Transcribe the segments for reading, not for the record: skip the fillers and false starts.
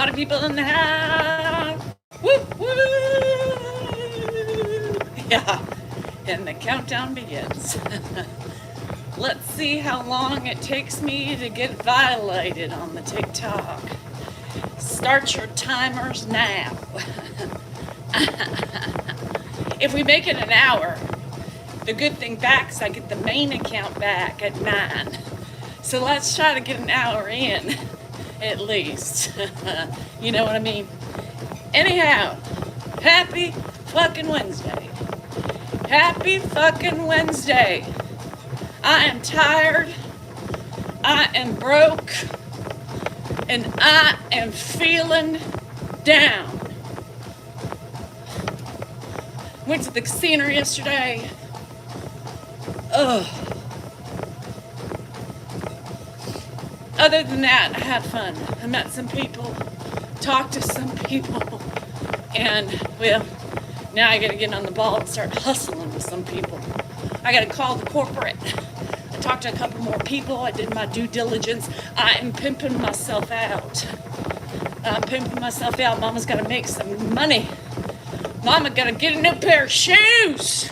Party people in the house. Woo, woo. Yeah. And the countdown begins. Let's see how long it takes me to get violated on the TikTok. Start your timers now. If we make it an hour, the good thing back is I get the main account back at 9. So let's try to get an hour in, at least. You know what I mean? Anyhow, happy fucking Wednesday. Happy fucking Wednesday. I am tired. I am broke. And I am feeling down. Went to the casino yesterday. Ugh. Other than that, I had fun. I met some people, talked to some people, and, well, now I gotta get on the ball and start hustling with some people. I gotta call the corporate. I talked to a couple more people. I did my due diligence. I am pimping myself out. I'm pimping myself out. Mama's gotta make some money. Mama gotta get a new pair of shoes.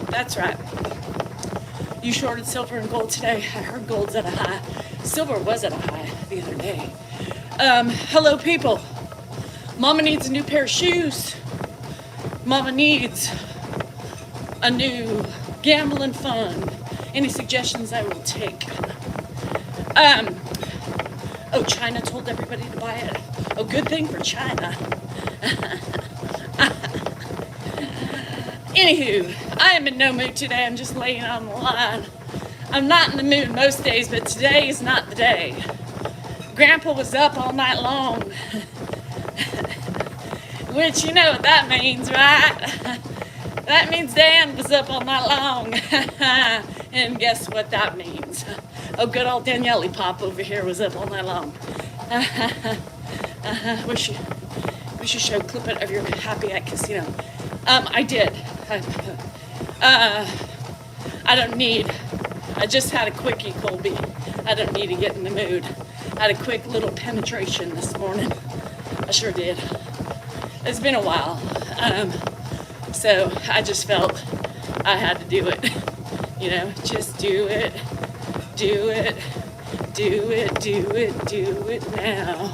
That's right. You shorted silver and gold today. I heard gold's at a high. Silver was at a high the other day. Hello, people. Mama needs a new pair of shoes. Mama needs a new gambling fund. Any suggestions I will take. Oh, China told everybody to buy it. Oh, good thing for China. Anywho, I am in no mood today. I'm just laying on the line. I'm not in the mood most days, but today is not the day. Grandpa was up all night long. Which, you know what that means, right? That means Dan was up all night long. And guess what that means? Oh, good old Daniele Pop over here was up all night long. We should show a clip of your happy at casino. I did. I just had a quickie, Colby. I don't need to get in the mood. I had a quick little penetration this morning. I sure did. It's been a while. So I just felt I had to do it. You know, just do it. Do it. Do it. Do it. Do it now.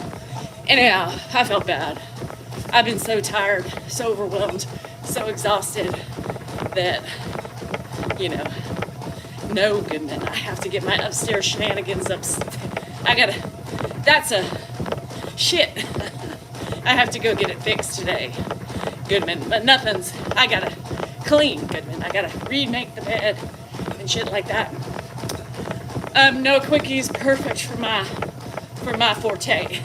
Anyhow, I felt bad. I've been so tired, so overwhelmed, so exhausted that, you know, no Goodman. I have to get my upstairs shenanigans that's a shit. I have to go get it fixed today, Goodman. But I gotta clean, Goodman. I gotta remake the bed and shit like that. No quickies, perfect for my forte.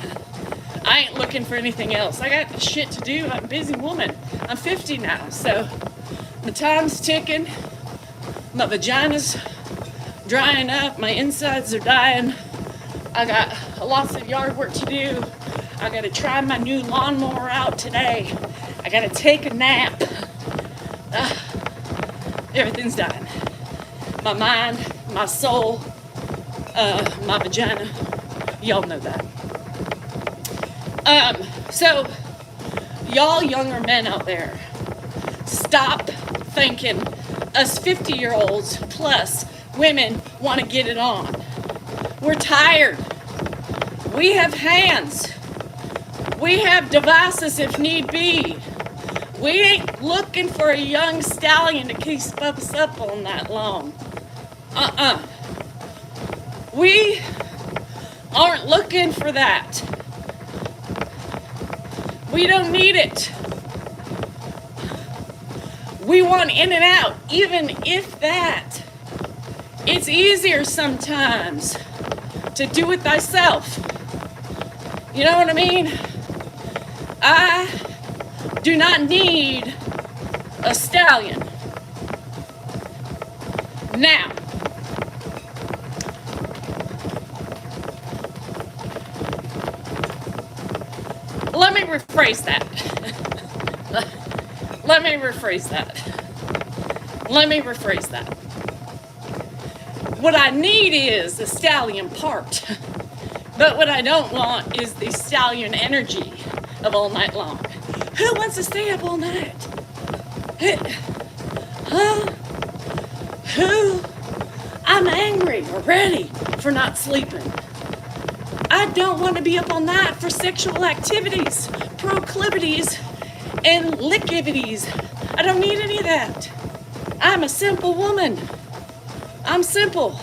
I ain't looking for anything else. I got shit to do. I'm a busy woman. I'm 50 now, so my time's ticking. My vagina's drying up. My insides are dying. I got lots of yard work to do. I gotta try my new lawnmower out today. I gotta take a nap. Everything's dying. My mind, my soul, my vagina. Y'all know that. So, y'all younger men out there, stop thinking us 50-year-olds plus women want to get it on. We're tired. We have hands. We have devices if need be. We ain't looking for a young stallion to keep us up all night long. We aren't looking for that. We don't need it. We want in and out, even if that. It's easier sometimes to do it thyself. You know what I mean? I do not need a stallion. Now, let me rephrase that. Let me rephrase that. What I need is a stallion part. But what I don't want is the stallion energy of all night long. Who wants to stay up all night? Huh? Who? I'm angry already for not sleeping. I don't want to be up all night for sexual activities, proclivities, and lickivities. I don't need any of that. I'm a simple woman. I'm simple.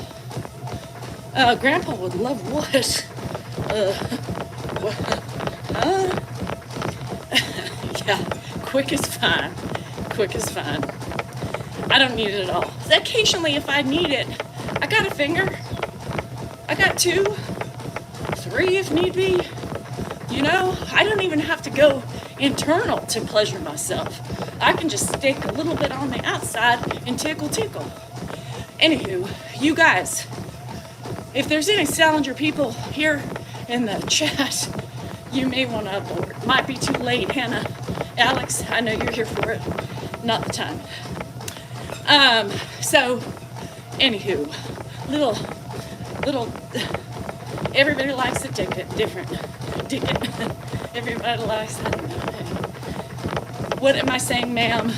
Grandpa would love what? Yeah, quick is fine. Quick is fine. I don't need it at all. Occasionally, if I need it, I got a finger. I got 2, 3 if need be. You know, I don't even have to go internal to pleasure myself. I can just stick a little bit on the outside and tickle. Anywho, you guys, if there's any Salinger people here in the chat, you may want to abort. Might be too late, Hannah. Alex, I know you're here for it. Not the time. So, anywho, little, everybody likes a ticket, different. Ticket. Everybody likes, I don't know. What am I saying, ma'am?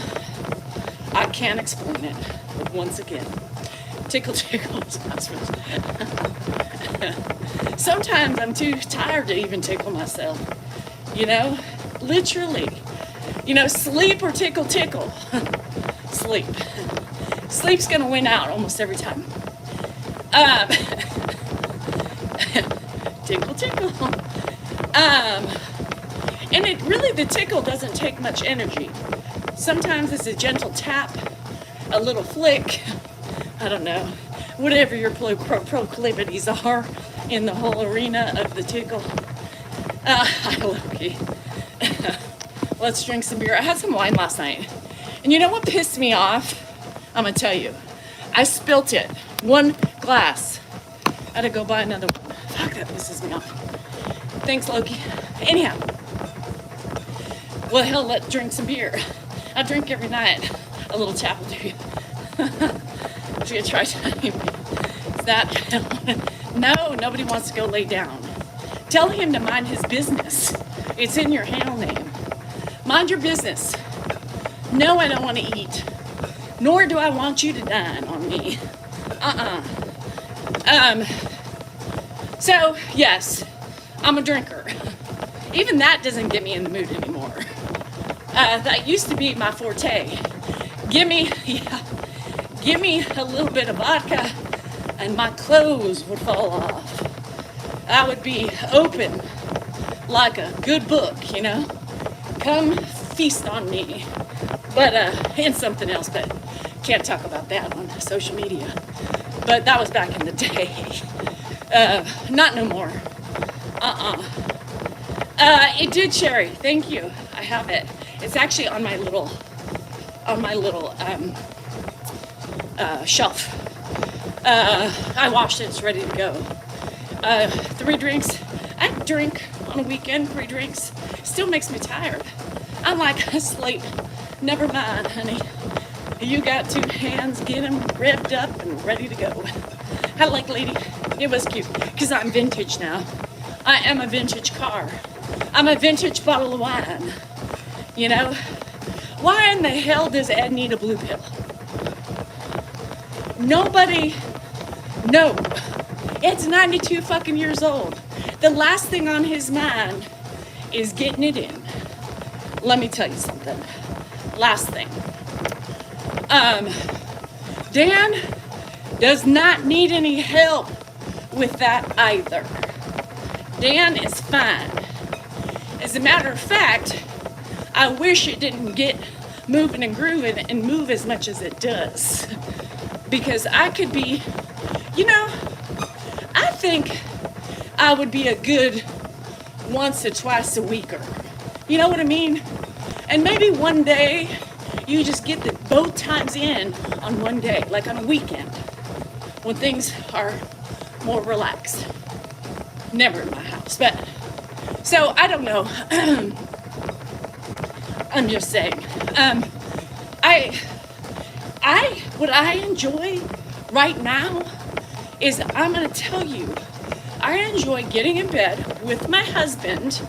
I can't explain it. But once again, tickle. Sometimes I'm too tired to even tickle myself. You know, literally. You know, sleep or tickle. Sleep. Sleep's gonna win out almost every time. Tickle. And it really, the tickle doesn't take much energy. Sometimes it's a gentle tap, a little flick, I don't know, whatever your proclivities are in the whole arena of the tickle. I love you. Let's drink some beer. I had some wine last night. And you know what pissed me off? I'm gonna tell you. I spilt it. 1 glass. I had to go buy another one. Fuck, that pisses me off. Thanks, Loki. Anyhow. Well, hell, let's drink some beer. I drink every night. A little tap will do you. I'm gonna try telling you. Is that? No, nobody wants to go lay down. Tell him to mind his business. It's in your handle name. Mind your business. No, I don't want to eat. Nor do I want you to dine on me. So, yes, I'm a drinker. Even that doesn't get me in the mood anymore. That used to be my forte. Give me a little bit of vodka and my clothes would fall off. I would be open like a good book, you know? Come feast on me. But, and something else, but can't talk about that on social media. But that was back in the day. Not no more. It did, Sherry. Thank you. I have it. It's actually on my little shelf. I washed it. It's ready to go. 3 drinks. I drink on a weekend. 3 drinks. Still makes me tired. I'm like asleep. Never mind, honey. You got 2 hands. Get them revved up and ready to go. Had a like lady. It was cute because I'm vintage now. I am a vintage car. I'm a vintage bottle of wine. You know? Why in the hell does Ed need a blue pill? Nobody. No. Ed's 92 fucking years old. The last thing on his mind is getting it in. Let me tell you something. Last thing. Dan does not need any help with that either. Dan is fine. As a matter of fact, I wish it didn't get moving and grooving and move as much as it does. Because I could be, you know, I think I would be a good once or twice a weeker. You know what I mean? And maybe one day you just get the both times in on one day, like on a weekend, when things are more relaxed. Never in my house, but so I don't know. I'm just saying. What I enjoy right now is I'm gonna tell you, I enjoy getting in bed with my husband.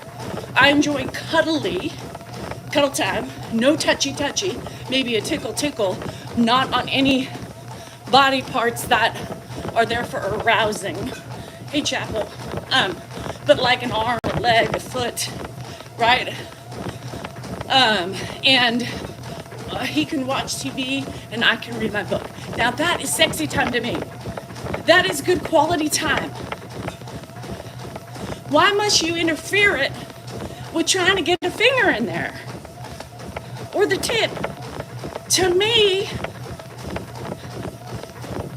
I enjoy cuddle time, no touchy, maybe a tickle, not on any body parts that are there for arousing. Hey, Chapel. But like an arm, a leg, a foot, right? And he can watch TV and I can read my book. Now that is sexy time to me. That is good quality time. Why must you interfere it with trying to get a finger in there? Or the tip? To me,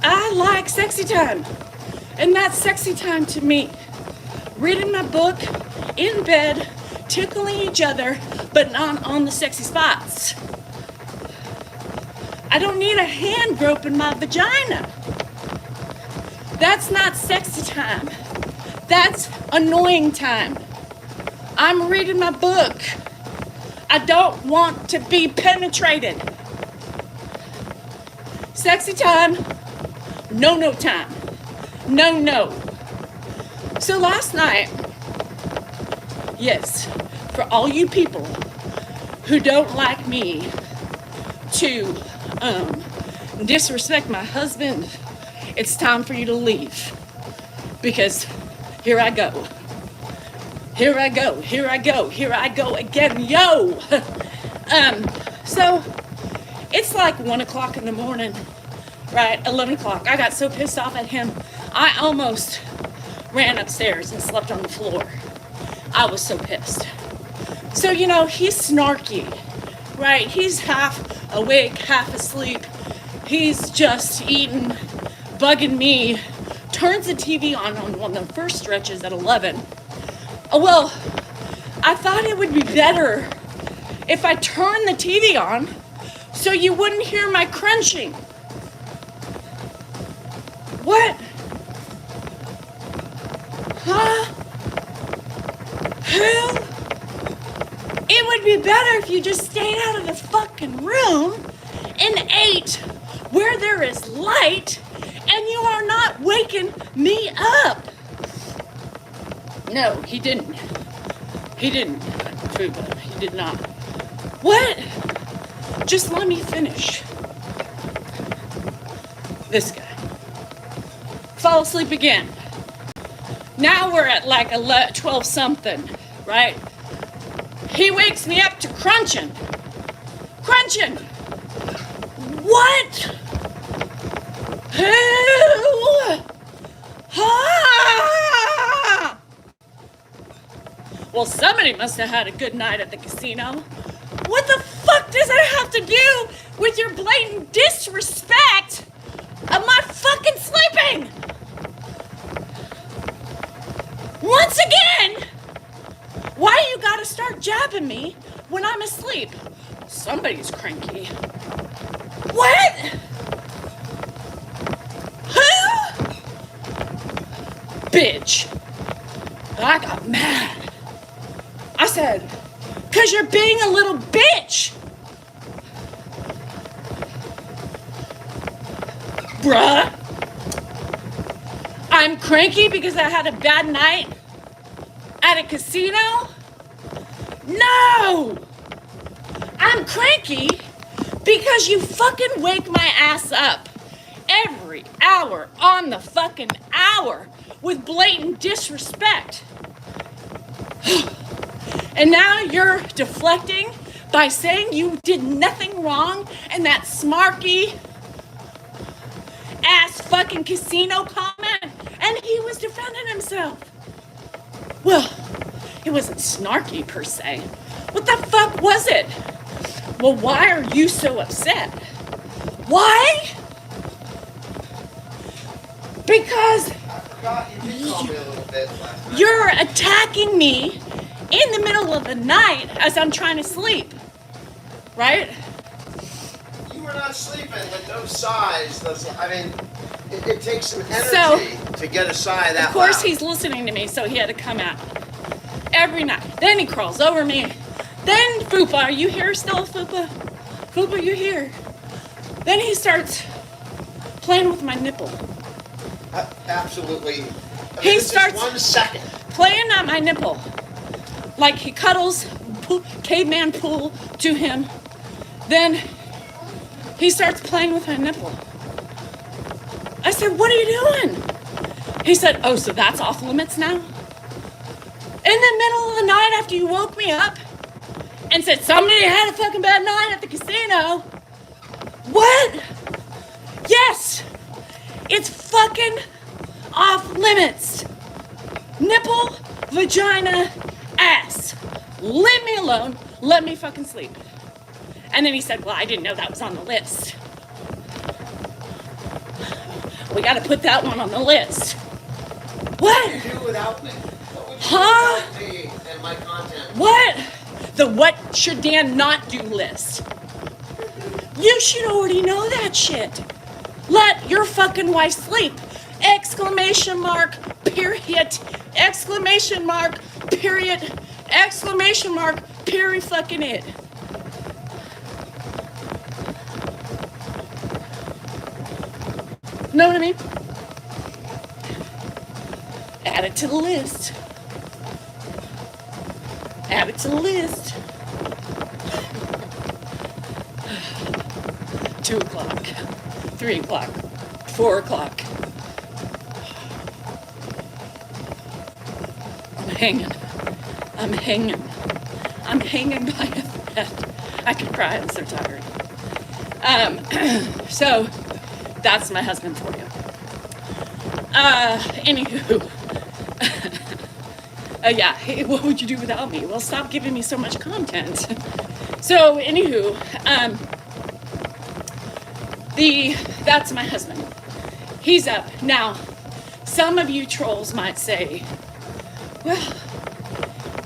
I like sexy time. And that's sexy time to me. Reading my book, in bed, tickling each other, but not on the sexy spots. I don't need a hand groping my vagina. That's not sexy time. That's annoying time. I'm reading my book. I don't want to be penetrated. Sexy time, no time. No. So last night, yes, for all you people who don't like me to disrespect my husband, it's time for you to leave. Because here I go. Here I go again, yo! So, it's like 1 o'clock in the morning, right, 11 o'clock. I got so pissed off at him, I almost ran upstairs and slept on the floor. I was so pissed. So, he's snarky, right? He's half awake, half asleep. He's just eating, bugging me, turns the TV on one of the first stretches at 11. Oh, well, I thought it would be better if I turned the TV on so you wouldn't hear my crunching. What? Huh? Who? It would be better if you just stayed out of the fucking room and ate where there is light and you are not waking me up. No, he didn't. He didn't. Fuba, he did not. What? Just let me finish. This guy. Fall asleep again. Now we're at like 12 something, right? He wakes me up to crunching. Crunching! What? Who? Ah! Well, somebody must have had a good night at the casino. What the fuck does that have to do with your blatant disrespect of my fucking sleeping? Once again, why you gotta start jabbing me when I'm asleep? Somebody's cranky. What? Who? Bitch. I got mad. I said, 'cause you're being a little bitch. Bruh. I'm cranky because I had a bad night at a casino? No! I'm cranky because you fucking wake my ass up every hour on the fucking hour with blatant disrespect. And now you're deflecting by saying you did nothing wrong and that smarky ass fucking casino comment, and he was defending himself. Well, it wasn't snarky per se. What the fuck was it? Well, why are you so upset? Why? Because I forgot you did call me a little bit last night. you're attacking me in the middle of the night as I'm trying to sleep. Right? You were not sleeping, but those sighs, it takes some energy to get a sigh that loud. Of course he's listening to me, so he had to come out. Every night. Then he crawls over me. Then, Fupa, are you here still, Fupa? Fupa, you here? Then he starts playing with my nipple. Absolutely I mean, He this starts- is 1 second. playing at my nipple. Like he cuddles caveman pool to him. Then he starts playing with my nipple. I said, what are you doing? He said, oh, so that's off limits now? In the middle of the night after you woke me up and said somebody had a fucking bad night at the casino. What? Yes, it's fucking off limits. Nipple, vagina, ass. Leave me alone. Let me fucking sleep. And then he said, well, I didn't know that was on the list. We got to put that one on the list. What? What would you do without me? What would you Huh? do without me and my content? What? The what should Dan not do list. You should already know that shit. Let your fucking wife sleep. Exclamation mark, period. Exclamation mark, period. Exclamation mark, period fucking it. Know what I mean? Add it to the list. Add it to the list. 2 o'clock, 3 o'clock, 4 o'clock. I'm hanging. I'm hanging. I'm hanging by a thread. I could cry, I'm so tired. So that's my husband for you. Anywho. Yeah, hey, what would you do without me? Well, stop giving me so much content. So, anywho, that's my husband. He's up. Now, some of you trolls might say, well,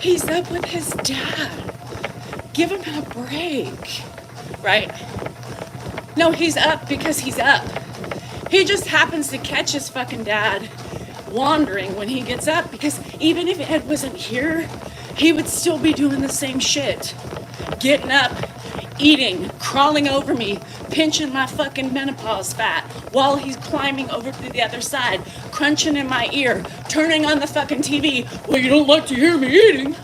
he's up with his dad. Give him a break, right? No, he's up because he's up. He just happens to catch his fucking dad wandering when he gets up, because even if Ed wasn't here, he would still be doing the same shit. Getting up, eating, crawling over me, pinching my fucking menopause fat while he's climbing over to the other side, crunching in my ear, turning on the fucking TV. Well, you don't like to hear me eating.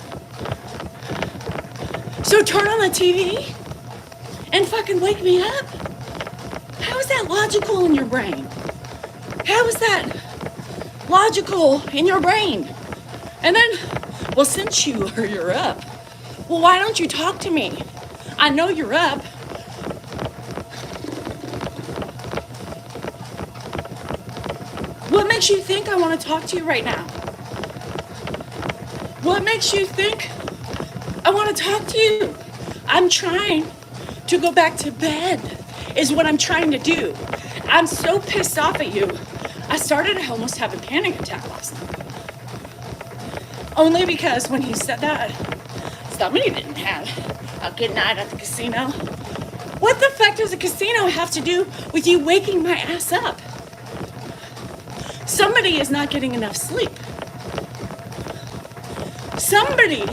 So turn on the TV and fucking wake me up? How is that logical in your brain? How is that logical in your brain? And then, well, since you're up, well, why don't you talk to me? I know you're up. What makes you think I want to talk to you right now? What makes you think I want to talk to you? I'm trying to go back to bed, is what I'm trying to do. I'm so pissed off at you. I started to almost have a panic attack last night. Only because when he said that, somebody didn't have a good night at the casino. What the fuck does a casino have to do with you waking my ass up? Somebody is not getting enough sleep. Somebody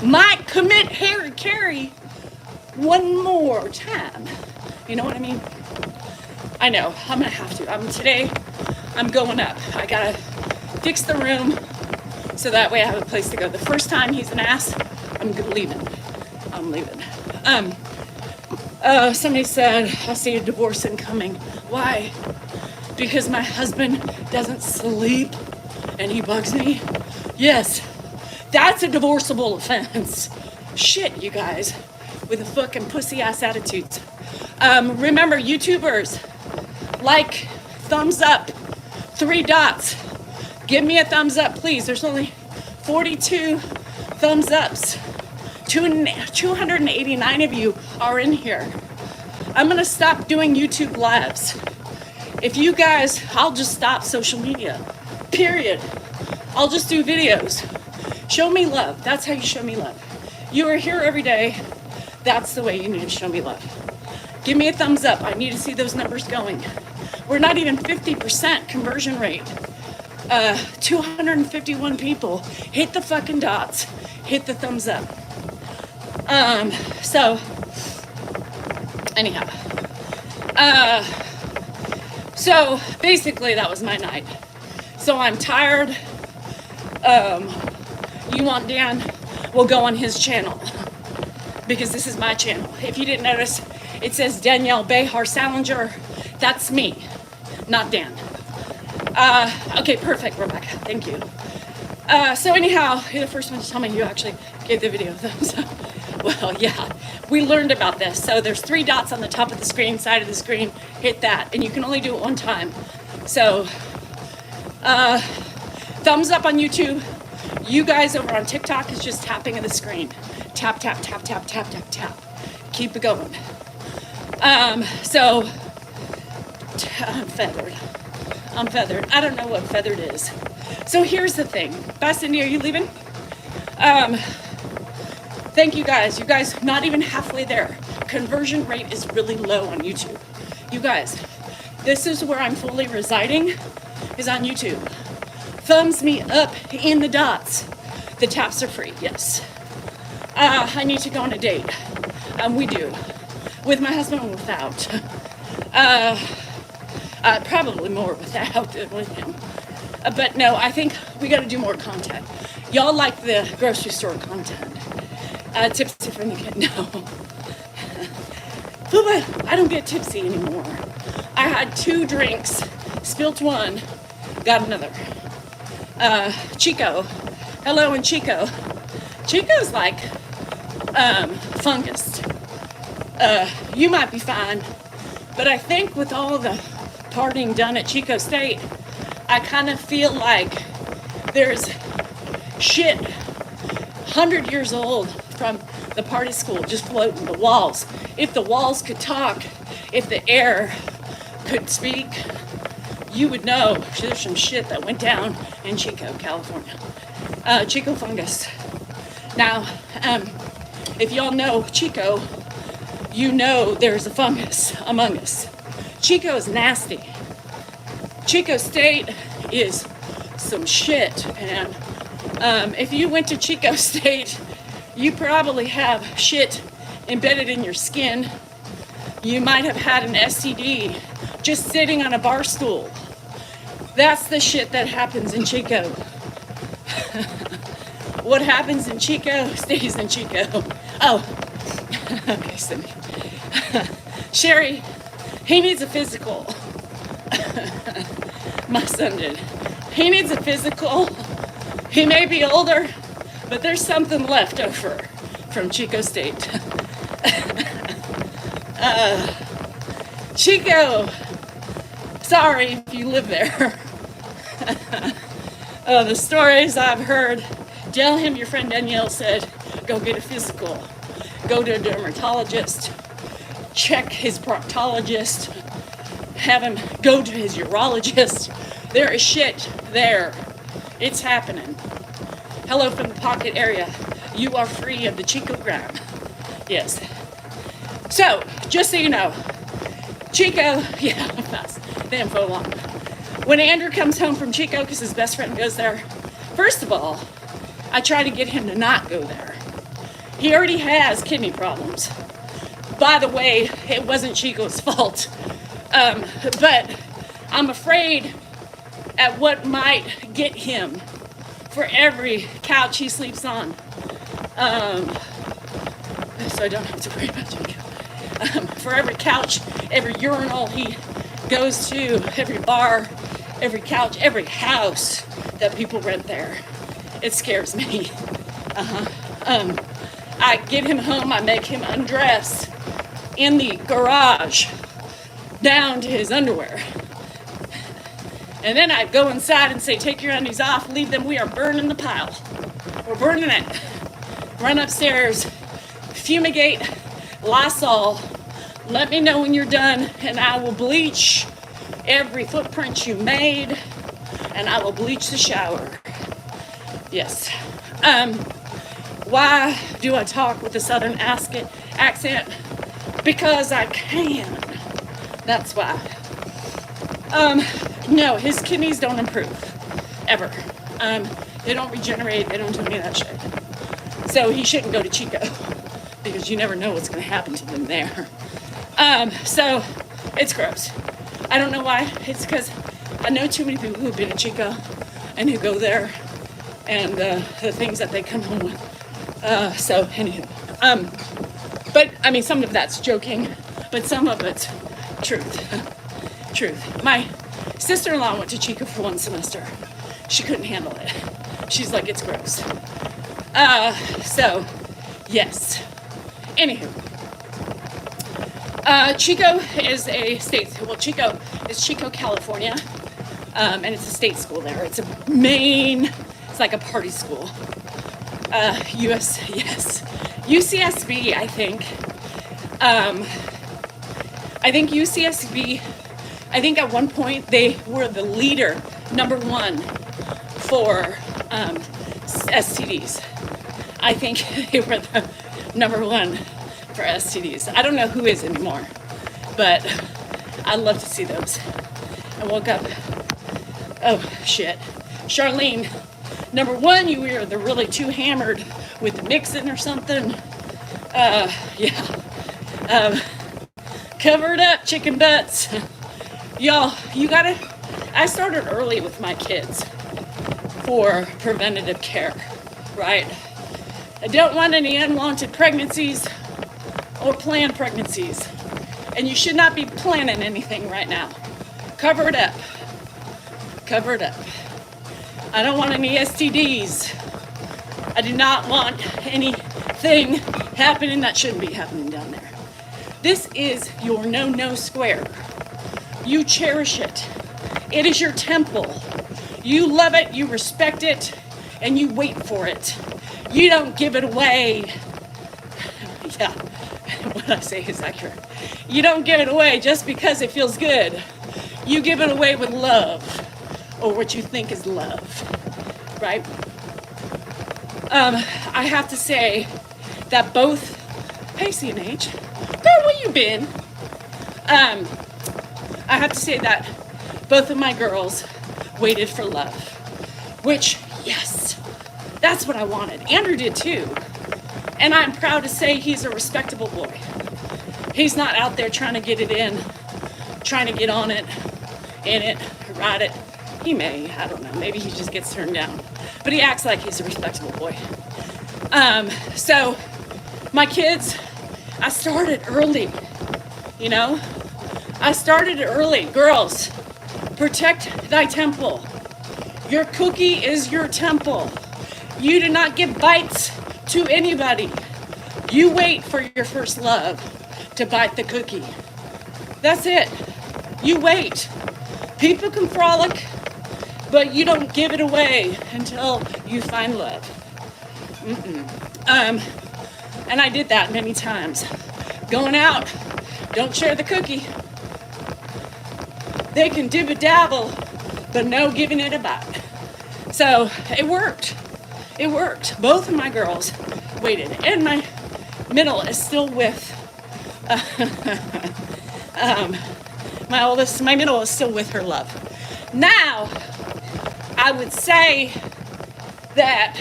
might commit Harry Carey one more time. You know what I mean? I know, I'm gonna have to. Today, I'm going up. I gotta fix the room so that way I have a place to go. The first time he's an ass, I'm leaving. I'm leaving. Somebody said, I see a divorce incoming. Why? Because my husband doesn't sleep and he bugs me? Yes, that's a divorceable offense. Shit, you guys, with the fucking pussy ass attitudes. Remember, YouTubers, like, thumbs up, 3 dots. Give me a thumbs up, please. There's only 42 thumbs ups. 289 of you are in here. I'm gonna stop doing YouTube lives. If you guys, I'll just stop social media, period. I'll just do videos. Show me love. That's how you show me love. You are here every day. That's the way you need to show me love. Give me a thumbs up. I need to see those numbers going. We're not even 50% conversion rate. 251 people. Hit the fucking dots. Hit the thumbs up. So, anyhow. So, basically, that was my night. So I'm tired. You want Dan? We'll go on his channel because this is my channel. If you didn't notice, it says Danielle Behar Salinger. That's me, not Dan. Okay, perfect, Rebecca. Thank you. So anyhow, you're the first one to tell me you actually gave the video a thumbs up. Well, yeah, we learned about this. So there's 3 dots on the top of the screen, side of the screen. Hit that, and you can only do it one time. So, thumbs up on YouTube. You guys over on TikTok is just tapping of the screen. Tap, tap, tap, tap, tap, tap, tap. Keep it going. So, I'm feathered. I'm feathered. I don't know what feathered is. So here's the thing. Beth Cindy, are you leaving? Thank you guys. You guys, not even halfway there. Conversion rate is really low on YouTube. You guys, this is where I'm fully residing, is on YouTube. Thumbs me up in the dots. The taps are free, yes. I need to go on a date. We do. With my husband or without. Probably more without than with him. But no, I think we got to do more content. Y'all like the grocery store content. Tipsy from the kid. No. But I don't get tipsy anymore. I had 2 drinks, spilt 1, got another. Chico. Hello and Chico. Chico's like fungus. You might be fine, but I think with all the partying done at Chico State, I kind of feel like there's shit 100 years old from the party school just floating the walls. If the walls could talk, if the air could speak, you would know there's some shit that went down in Chico, California. Chico fungus. Now, if y'all know Chico, you know there's a fungus among us. Chico is nasty. Chico State is some shit, man. If you went to Chico State, you probably have shit embedded in your skin. You might have had an STD just sitting on a bar stool. That's the shit that happens in Chico. What happens in Chico stays in Chico. Oh, okay, Cindy. Sherry, he needs a physical. My son did. He needs a physical. He may be older, but there's something left over from Chico State. Chico, sorry if you live there. The stories I've heard, tell him your friend Danielle said, go get a physical. Go to a dermatologist, check his proctologist, have him go to his urologist. There is shit there. It's happening. Hello from the pocket area. You are free of the Chicogram. Yes. So, just so you know, Chico, yeah, fast. The info long. When Andrew comes home from Chico, because his best friend goes there, first of all, I try to get him to not go there. He already has kidney problems. By the way, it wasn't Chico's fault. But I'm afraid at what might get him for every couch he sleeps on. So I don't have to worry about Chico. For every couch, every urinal he goes to, every bar, every couch, every house that people rent there. It scares me. I get him home, I make him undress in the garage down to his underwear. And then I go inside and say, take your undies off, leave them, we are burning the pile. We're burning it. Run upstairs, fumigate, Lysol, let me know when you're done, and I will bleach every footprint you made, and I will bleach the shower. Yes. Why do I talk with a southern accent? Because I can. That's why. No, his kidneys don't improve. Ever. They don't regenerate. They don't do any of that shit. So he shouldn't go to Chico. Because you never know what's going to happen to them there. So it's gross. I don't know why. It's because I know too many people who've been to Chico and who go there and the things that they come home with. So anywho, but I mean, some of that's joking, but some of it's truth. Truth. My sister-in-law went to Chico for one semester. She couldn't handle it. She's like, it's gross. So yes. Anywho, Chico is a state. Well, Chico is Chico, California, and it's a state school there. It's it's like a party school. UCSB, I think. I think UCSB, I think at one point they were the leader, #1 for STDs. I think they were the #1 for STDs. I don't know who is anymore, but I'd love to see those. I woke up, oh shit. Charlene, #1, you were the really too hammered with the mixing or something. Covered up chicken butts. Y'all, I started early with my kids for preventative care, right? I don't want any unwanted pregnancies or planned pregnancies. And you should not be planning anything right now. Cover it up. Cover it up. I don't want any STDs. I do not want anything happening that shouldn't be happening down there. This is your no square. You cherish it. It is your temple. You love it, you respect it, and you wait for it. You don't give it away. Yeah, what I say is accurate. You don't give it away just because it feels good. You give it away with love, or what you think is love, right? I have to say that both, hey CNH, girl, where you been? I have to say that both of my girls waited for love, which, yes, that's what I wanted. Andrew did too. And I'm proud to say he's a respectable boy. He's not out there trying to get it in, trying to get on it, in it, ride it. He may, I don't know, maybe he just gets turned down. But he acts like he's a respectable boy. So, my kids, I started early, you know? I started early. Girls, protect thy temple. Your cookie is your temple. You do not give bites to anybody. You wait for your first love to bite the cookie. That's it. You wait. People can frolic, but you don't give it away until you find love. And I did that many times. Going out, don't share the cookie. They can dibba-dabble, but no giving it a bite. So it worked. It worked. Both of my girls waited, and my middle is still with my middle is still with her love. Now, I would say that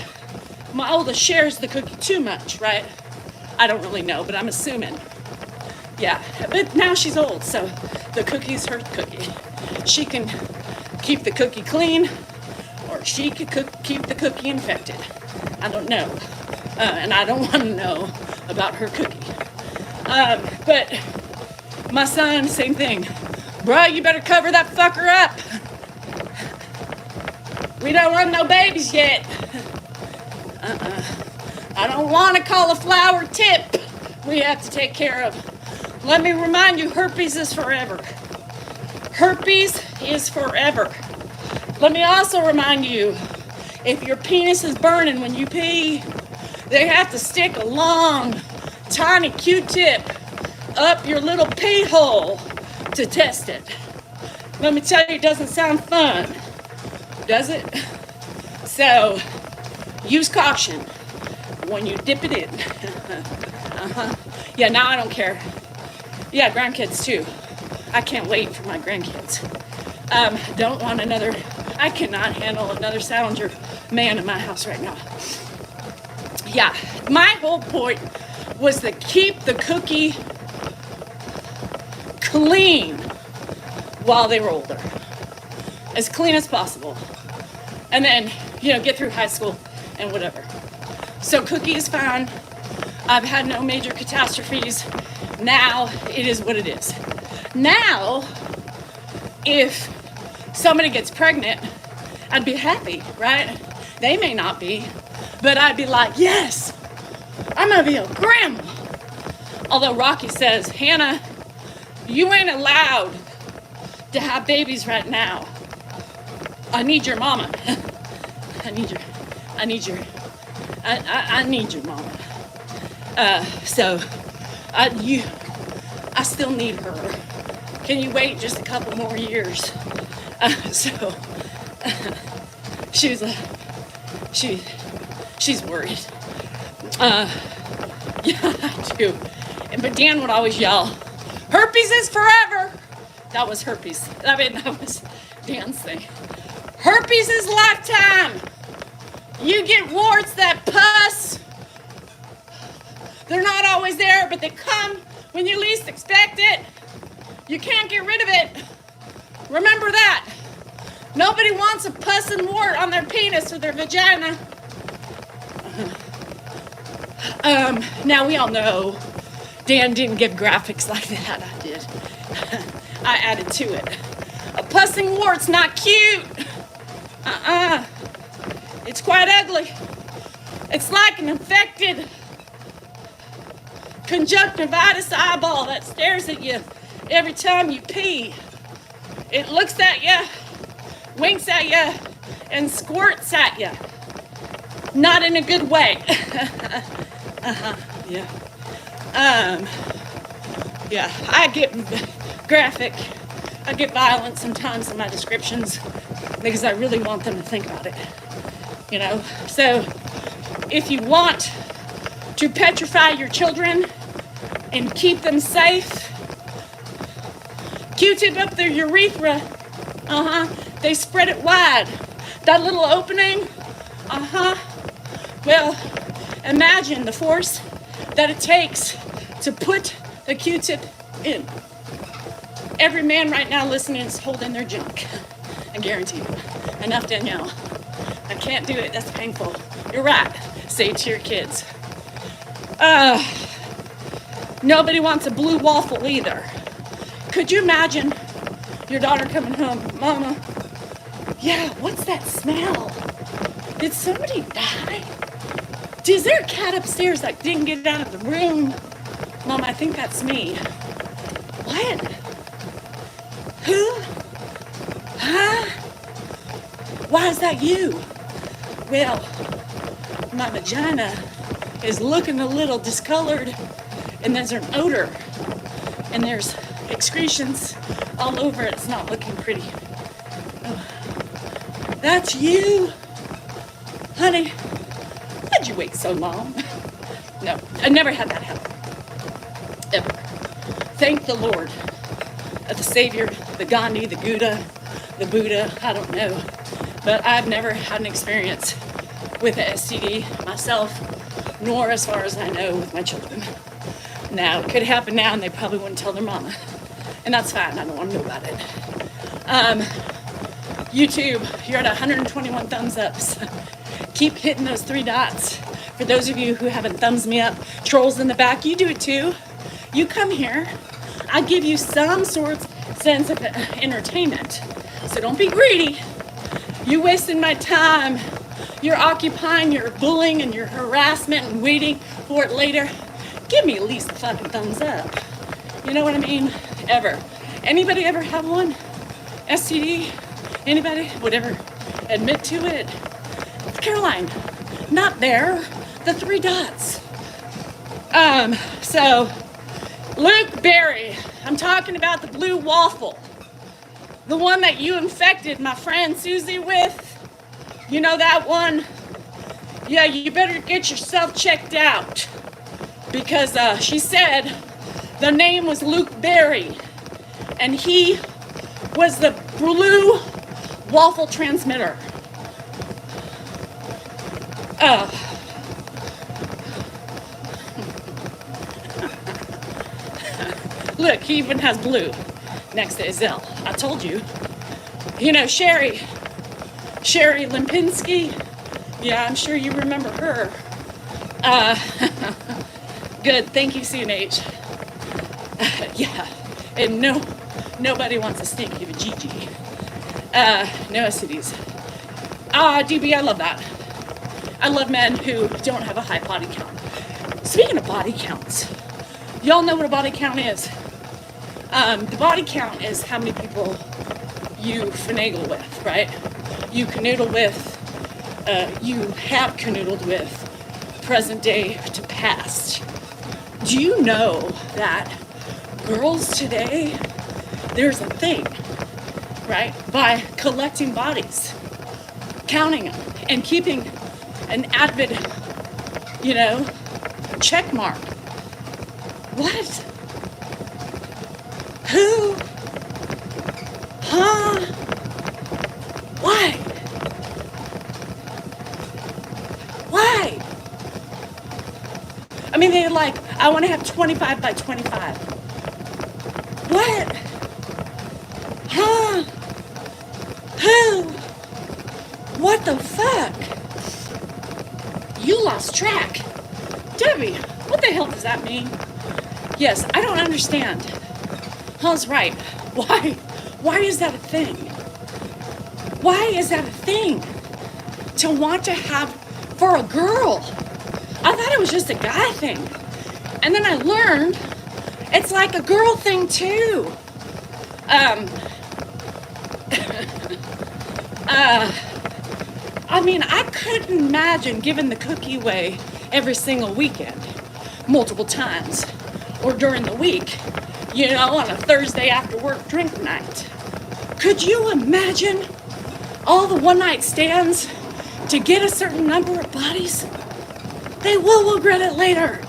my oldest shares the cookie too much, right? I don't really know, but I'm assuming. Yeah, but now she's old, so the cookie's her cookie. She can keep the cookie clean, or she could keep the cookie infected. I don't know. And I don't want to know about her cookie. But my son, same thing. Bruh, you better cover that fucker up. We don't want no babies yet. I don't want a cauliflower tip we have to take care of. Let me remind you, herpes is forever. Herpes is forever. Let me also remind you, if your penis is burning when you pee, they have to stick a long, tiny Q-tip up your little pee hole to test it. Let me tell you, it doesn't sound fun, does it? So, use caution when you dip it in. Yeah, now I don't care. Yeah, grandkids too. I can't wait for my grandkids. Don't want another, I cannot handle another Salinger man in my house right now. Yeah, my whole point was to keep the cookie clean while they were older. as clean as possible. And then, get through high school and whatever. So Cookie is fine. I've had no major catastrophes. Now it is what it is. Now, if somebody gets pregnant, I'd be happy, right? They may not be, but I'd be like, yes, I'm gonna be a grandma. Although Rocky says, Hannah, you ain't allowed to have babies right now. I need your mama. I need your mama. So I still need her. Can you wait just a couple more years? She's worried. Yeah, I do. But Dan would always yell, herpes is forever. That was herpes. That was Dan's thing. Herpes is lifetime. You get warts, that pus. They're not always there, but they come when you least expect it. You can't get rid of it. Remember that. Nobody wants a pus and wart on their penis or their vagina. Now we all know Dan didn't give graphics like that. I did. I added to it. A pus and wart's not cute. It's quite ugly. It's like an infected conjunctivitis eyeball that stares at you every time you pee. It looks at you, winks at you, and squirts at you. Not in a good way. Yeah. Yeah, I get graphic. I get violent sometimes in my descriptions because I really want them to think about it. So if you want to petrify your children and keep them safe, Q-tip up their urethra. They spread it wide. That little opening. Well, imagine the force that it takes to put the Q-tip in. Every man right now listening is holding their junk. I guarantee you. Enough, Danielle. I can't do it. That's painful. You're right. Say it to your kids. Nobody wants a blue waffle either. Could you imagine your daughter coming home? Mama, yeah, what's that smell? Did somebody die? Is there a cat upstairs that didn't get out of the room? Mom, I think that's me. What? Who? Huh? Why is that you? Well, my vagina is looking a little discolored, and there's an odor, and there's excretions all over it. It's not looking pretty. Oh. That's you? Honey, why'd you wait so long? No, I never had that happen. Ever. Thank the Lord. The Savior, the Gandhi, the Buddha, I don't know. But I've never had an experience with an STD myself, nor as far as I know with my children. Now, it could happen now and they probably wouldn't tell their mama. And that's fine, I don't want to know about it. YouTube, you're at 121 thumbs ups. Keep hitting those 3 dots. For those of you who haven't thumbs me up, trolls in the back, you do it too. You come here, I give you some sense of entertainment. So don't be greedy. You wasting my time. You're occupying your bullying and your harassment and waiting for it later. Give me at least a fucking thumbs up. You know what I mean? Ever. Anybody ever have one? STD? Anybody would ever admit to it? Caroline, not there. The 3 dots. So, Luke Berry. I'm talking about the blue waffle. The one that you infected my friend Susie with. You know that one? Yeah, you better get yourself checked out. Because she said the name was Luke Berry. And he was the blue waffle transmitter. Look, he even has blue next to his L. I told you. You know, Sherry Limpinski. Yeah, I'm sure you remember her. Good, thank you, CNH. Yeah, and nobody wants a stinky of a Gigi. No cities. DB, I love that. I love men who don't have a high body count. Speaking of body counts, y'all know what a body count is. The body count is how many people you finagle with, right? You canoodle with, you have canoodled with present day to past. Do you know that girls today, there's a thing, right? By collecting bodies, counting them, and keeping an avid, check mark. What? Who? Huh? Why? Why? I mean, they're like, I want to have 25 by 25. What? Huh? Who? What the fuck? You lost track. Debbie, what the hell does that mean? Yes, I don't understand. Hall's right. Why is that a thing? Why is that a thing? To want to have for a girl? I thought it was just a guy thing. And then I learned it's like a girl thing too. I mean, I couldn't imagine giving the cookie away every single weekend, multiple times, or during the week, on a Thursday after work drink night. Could you imagine all the one-night stands to get a certain number of bodies? They will regret it later.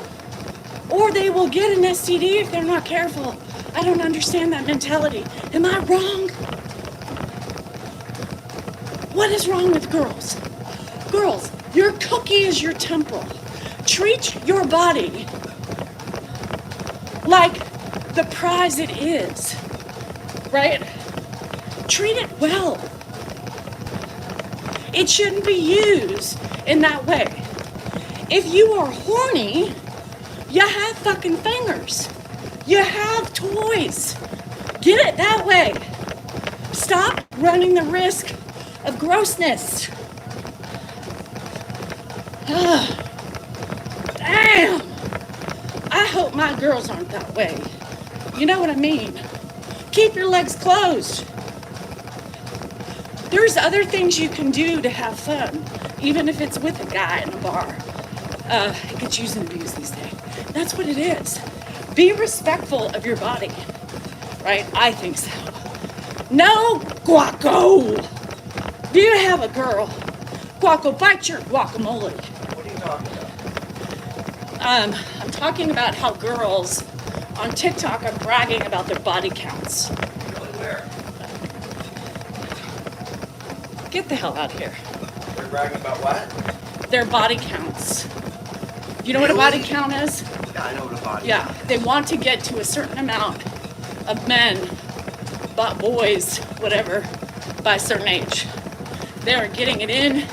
Or they will get an STD if they're not careful. I don't understand that mentality. Am I wrong? What is wrong with girls? Girls, your cookie is your temple. Treat your body like the prize it is, right? Treat it well. It shouldn't be used in that way. If you are horny, you have fucking fingers. You have toys. Get it that way. Stop running the risk of grossness. Damn. I hope my girls aren't that way. You know what I mean? Keep your legs closed. There's other things you can do to have fun, even if it's with a guy in a bar. It gets used and abused these days. That's what it is. Be respectful of your body, right? I think so. No, Guaco. Do you have a girl? Guaco, bite your guacamole. What are you talking about? I'm talking about how girls on TikTok are bragging about their body counts. Really, where? Get the hell out of here. They're bragging about what? Their body counts. You know what a body count is? Yeah, I know what a body Yeah, they want to get to a certain amount of men, boys, whatever, by a certain age. They're getting it in,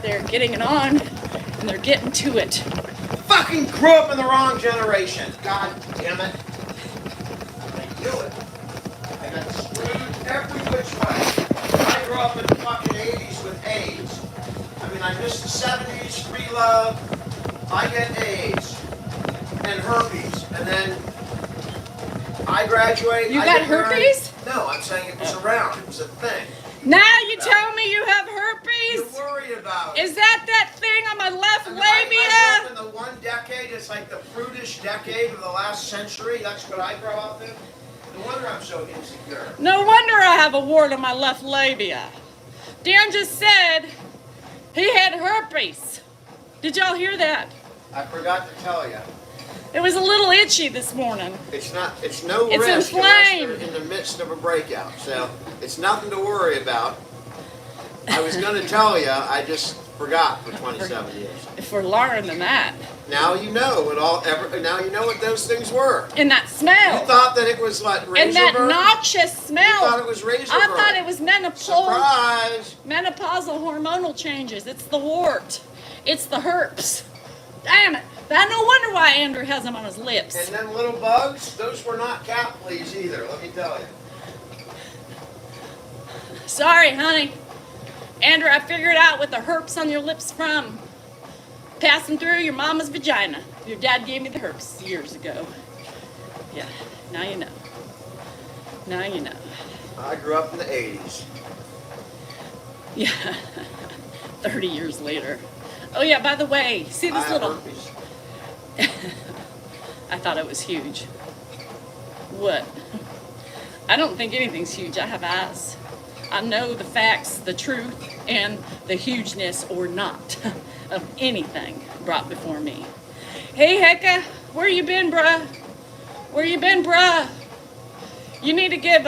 they're getting it on, and they're getting to it. Fucking grew up in the wrong generation. God damn it. I knew it. I got screwed every which way. I grew up in the fucking 80s with AIDS. I mean, I missed the 70s, free love. I get AIDS and herpes. And then I graduate. You I got get married. herpes? No, I'm saying it was around. It was a thing. Now you tell me you have You're herpes? worried about it. Is that thing on my left I grew labia? up in the one decade, it's like the prudish decade of the last century. That's what I grew up in. No wonder I'm so insecure. No wonder I have a wart on my left labia. Dan just said he had herpes. Did y'all hear that? I forgot to tell you. It was a little itchy this morning. It's no It's risk inflamed. unless you're in the midst of a breakout. So it's nothing to worry about. I was going to tell you, I just forgot for 27 years. If we're learning than that. Now you know now you know what those things were. And that smell. You thought that it was what, razor And that burn? noxious smell. You thought it was razor I burn. thought it was Surprise! menopausal hormonal changes. It's the wart. It's the herpes. Damn it. That no wonder why Andrew has them on his lips. And them little bugs, those were not cat fleas either, let me tell you. Sorry, honey. Andrew, I figured out what the herpes on your lips from. Passing through your mama's vagina. Your dad gave me the herpes years ago. Yeah, now you know. Now you know. I grew up in the 80s. Yeah, 30 years later. Oh yeah, by the way, see this little... Herpes. I thought it was huge. What? I don't think anything's huge. I have eyes. I know the facts, the truth, and the hugeness or not of anything brought before me. Hey, Hecka, where you been, bruh? Where you been, bruh? You need to give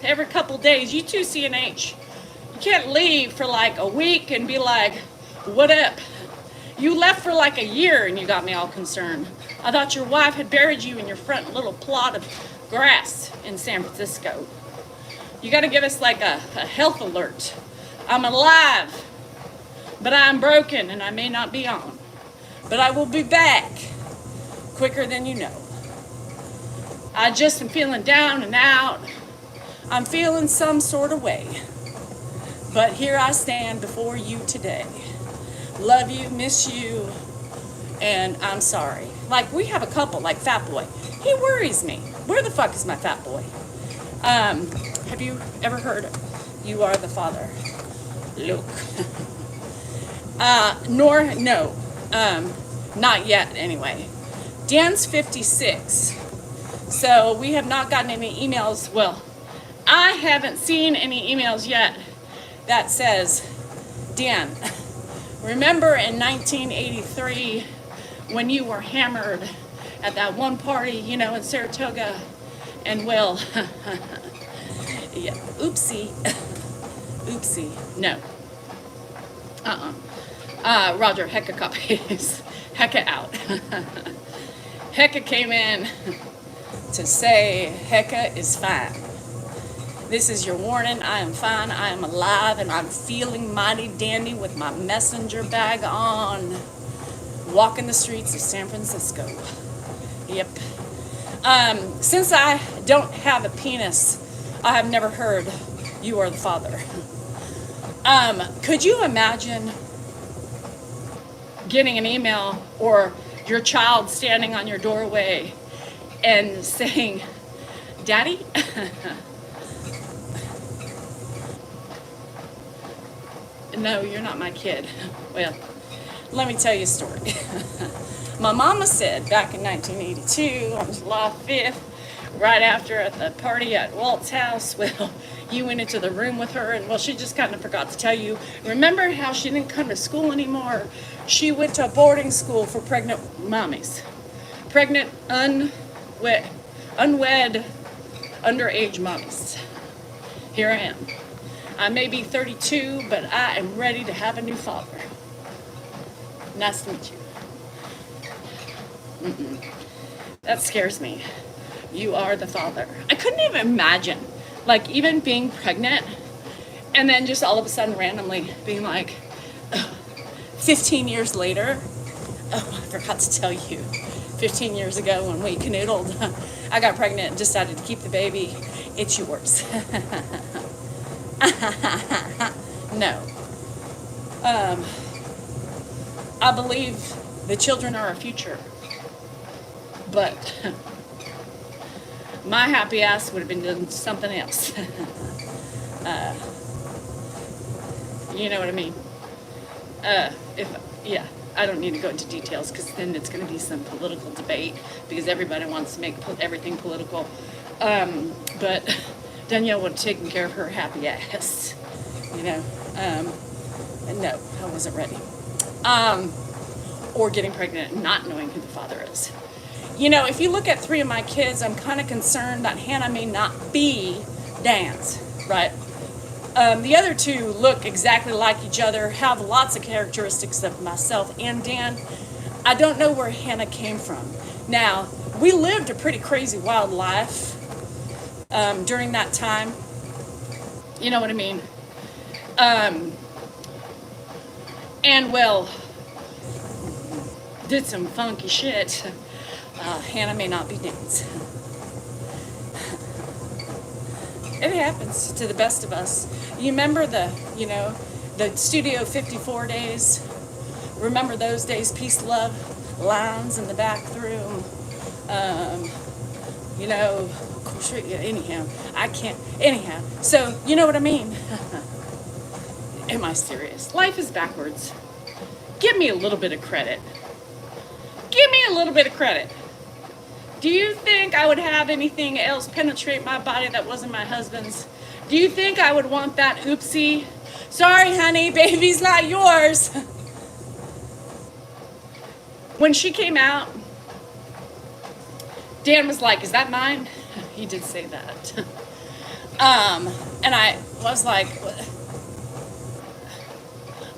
every couple days, you too, CNH. You can't leave for like a week and be like, what up? You left for like a year and you got me all concerned. I thought your wife had buried you in your front little plot of grass in San Francisco. You got to give us like a health alert. I'm alive, but I'm broken and I may not be on. But I will be back quicker than you know. I just am feeling down and out. I'm feeling some sort of way. But here I stand before you today. Love you, miss you, and I'm sorry. Like, we have a couple, like Fat Boy. He worries me. Where the fuck is my Fat Boy? Have you ever heard of You Are the Father? Luke. Not yet, anyway. Dan's 56. So we have not gotten any emails. Well, I haven't seen any emails yet that says, Dan, remember in 1983 when you were hammered at that one party, you know, in Saratoga? And well, yeah, oopsie. Oopsie. No. Roger, Hecka copies. Hecka out. Hecka came in to say Hecka is fine. This is your warning. I am fine. I am alive and I'm feeling mighty dandy with my messenger bag on, walking the streets of San Francisco. Yep. Since I don't have a penis, I have never heard You Are the Father. Could you imagine getting an email or your child standing on your doorway and saying, Daddy? No, you're not my kid. Well, let me tell you a story. My mama said back in 1982 on July 5th, right after at the party at Walt's house, well, you went into the room with her and, well, she just kind of forgot to tell you. Remember how she didn't come to school anymore? She went to a boarding school for pregnant mommies. Pregnant, unwed, underage mommies. Here I am. I may be 32, but I am ready to have a new father. Nice to meet you. That scares me. You are the father. I couldn't even imagine, like, even being pregnant and then just all of a sudden randomly being like, 15 years later, oh, I forgot to tell you, 15 years ago when we canoodled, I got pregnant and decided to keep the baby. It's yours. No. I believe the children are our future. But my happy ass would have been doing something else. You know what I mean? I don't need to go into details because then it's going to be some political debate because everybody wants to make everything political. But Danielle would have taken care of her happy ass, you know. No, I wasn't ready. Or getting pregnant and not knowing who the father is. You know, if you look at 3 of my kids, I'm kind of concerned that Hannah may not be Dan's, right? The other 2 look exactly like each other, have lots of characteristics of myself and Dan. I don't know where Hannah came from. Now, we lived a pretty crazy wild life during that time. You know what I mean? And well, did some funky shit. Hannah may not be dancing. It happens to the best of us. You remember the Studio 54 days? Remember those days? Peace, love, lines in the bathroom. Anyhow, I can't. Anyhow, so you know what I mean? Am I serious? Life is backwards. Give me a little bit of credit. Give me a little bit of credit. Do you think I would have anything else penetrate my body that wasn't my husband's? Do you think I would want that oopsie? Sorry, honey, baby's not yours. When she came out, Dan was like, is that mine? He did say that. And I was like,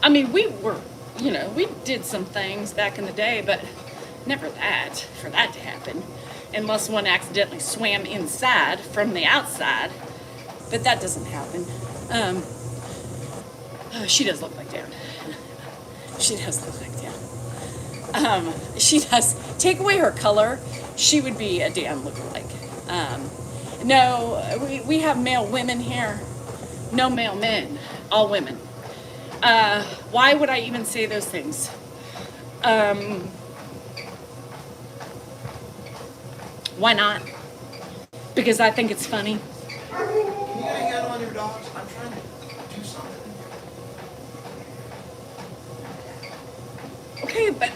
I mean, we were, we did some things back in the day, but never for that to happen. Unless one accidentally swam inside from the outside. But that doesn't happen. She does look like Dan. She does look like Dan. She does. Take away her color, she would be a Dan lookalike. No, we have male women here. No male men. All women. Why would I even say those things? Why not? Because I think it's funny. Can you get a handle on your dogs? I'm trying to do something. Okay, but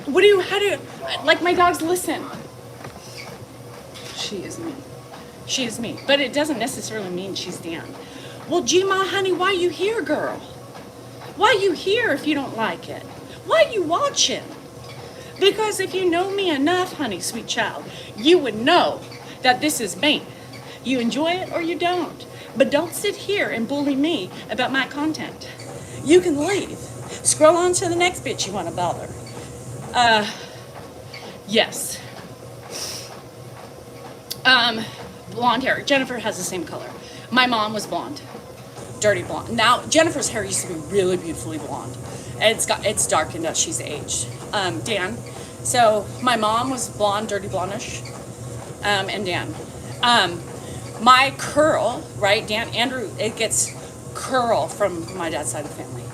like my dogs listen. She is me. She is me. But it doesn't necessarily mean she's Dan. Well, G-Ma, honey, why you here, girl? Why you here if you don't like it? Why you watching? Because if you know me enough, honey, sweet child, you would know that this is me. You enjoy it or you don't. But don't sit here and bully me about my content. You can leave. Scroll on to the next bitch you want to bother. Yes. Blonde hair. Jennifer has the same color. My mom was blonde. Dirty blonde. Now, Jennifer's hair used to be really beautifully blonde. And it's darkened as she's aged. Dan. So my mom was blonde, dirty blondish. And Dan. My curl, right? Dan, Andrew, it gets curl from my dad's side of the family.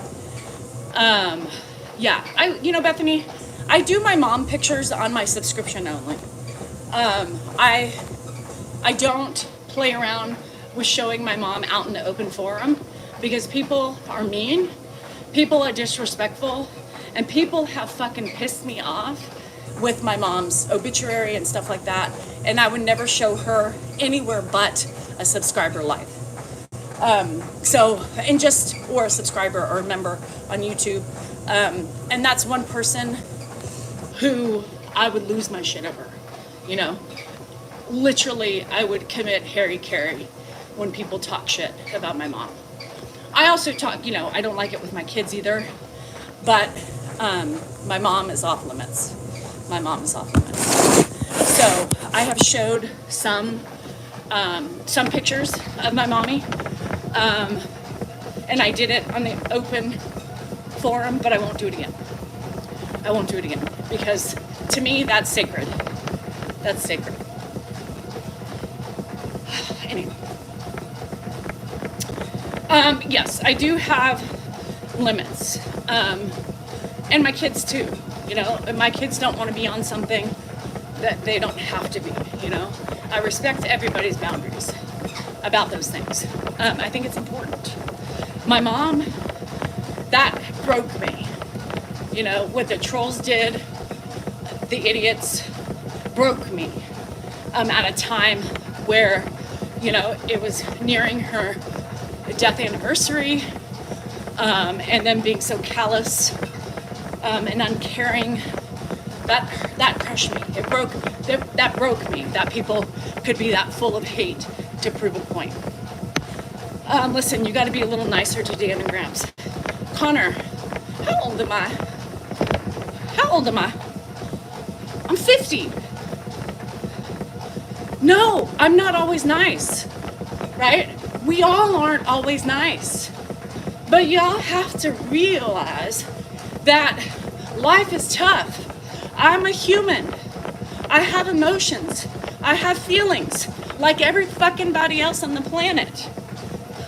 Yeah, Bethany, I do my mom pictures on my subscription only. I don't play around with showing my mom out in the open forum because people are mean, people are disrespectful, and people have fucking pissed me off with my mom's obituary and stuff like that, and I would never show her anywhere but a subscriber live. Or a subscriber or a member on YouTube. And that's one person who I would lose my shit over, Literally, I would commit Harry Carey when people talk shit about my mom. I also talk, I don't like it with my kids either, but my mom is off limits. My mom is off limits. So I have showed some pictures of my mommy, and I did it on the open forum, but I won't do it again. I won't do it again because to me that's sacred. That's sacred. Anyway. Yes, I do have limits. And my kids too, my kids don't want to be on something that they don't have to be, I respect everybody's boundaries about those things. I think it's important. My mom, that broke me, what the trolls did, the idiots broke me at a time where, it was nearing her death anniversary, and them being so callous and uncaring, that crushed me. That broke me, that people could be that full of hate to prove a point. Listen, you got to be a little nicer to Dan and Gramps. Connor, how old am I? How old am I? I'm 50. No, I'm not always nice, right? We all aren't always nice. But y'all have to realize that life is tough. I'm a human. I have emotions. I have feelings like every fucking body else on the planet.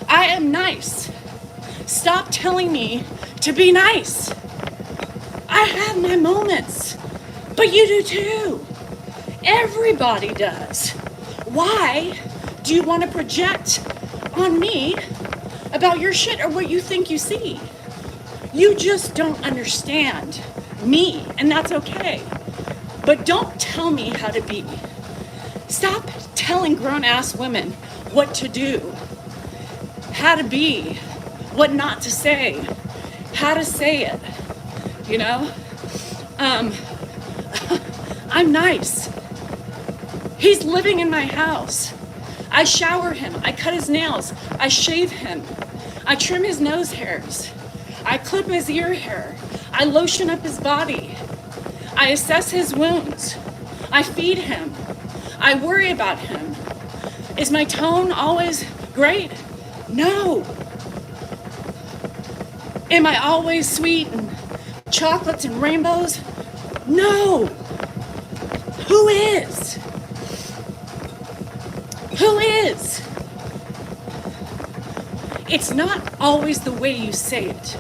I am nice. Stop telling me to be nice. I have my moments, but you do too. Everybody does. Why do you want to project on me about your shit or what you think you see? You just don't understand me, and that's okay. But don't tell me how to be. Stop telling grown-ass women what to do, how to be, what not to say, how to say it, you know? I'm nice. He's living in my house. I shower him, I cut his nails, I shave him, I trim his nose hairs, I clip his ear hair, I lotion up his body, I assess his wounds, I feed him, I worry about him. Is my tone always great? No. Am I always sweet and chocolates and rainbows? No. Who is? Who is? It's not always the way you say it.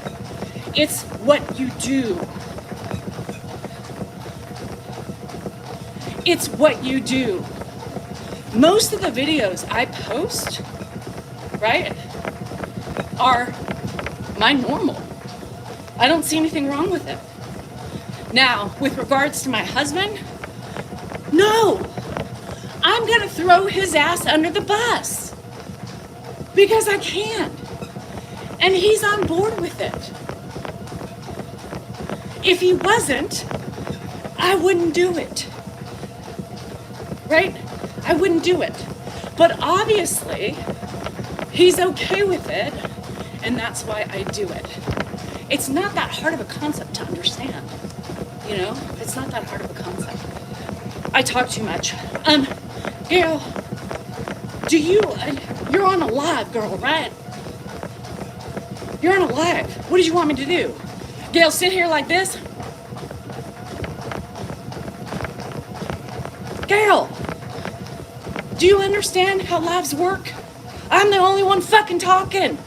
It's what you do. It's what you do. Most of the videos I post, right, are my normal. I don't see anything wrong with it. Now, with regards to my husband, no. I'm gonna throw his ass under the bus because I can. And he's on board with it. If he wasn't, I wouldn't do it. Right? I wouldn't do it. But obviously, he's okay with it, and that's why I do it. It's not that hard of a concept to understand. You know? It's not that hard of a concept. I talk too much. Gail, you're on a live, girl, right? You're on a live. What did you want me to do? Gail, sit here like this? Gail, do you understand how lives work? I'm the only one fucking talking.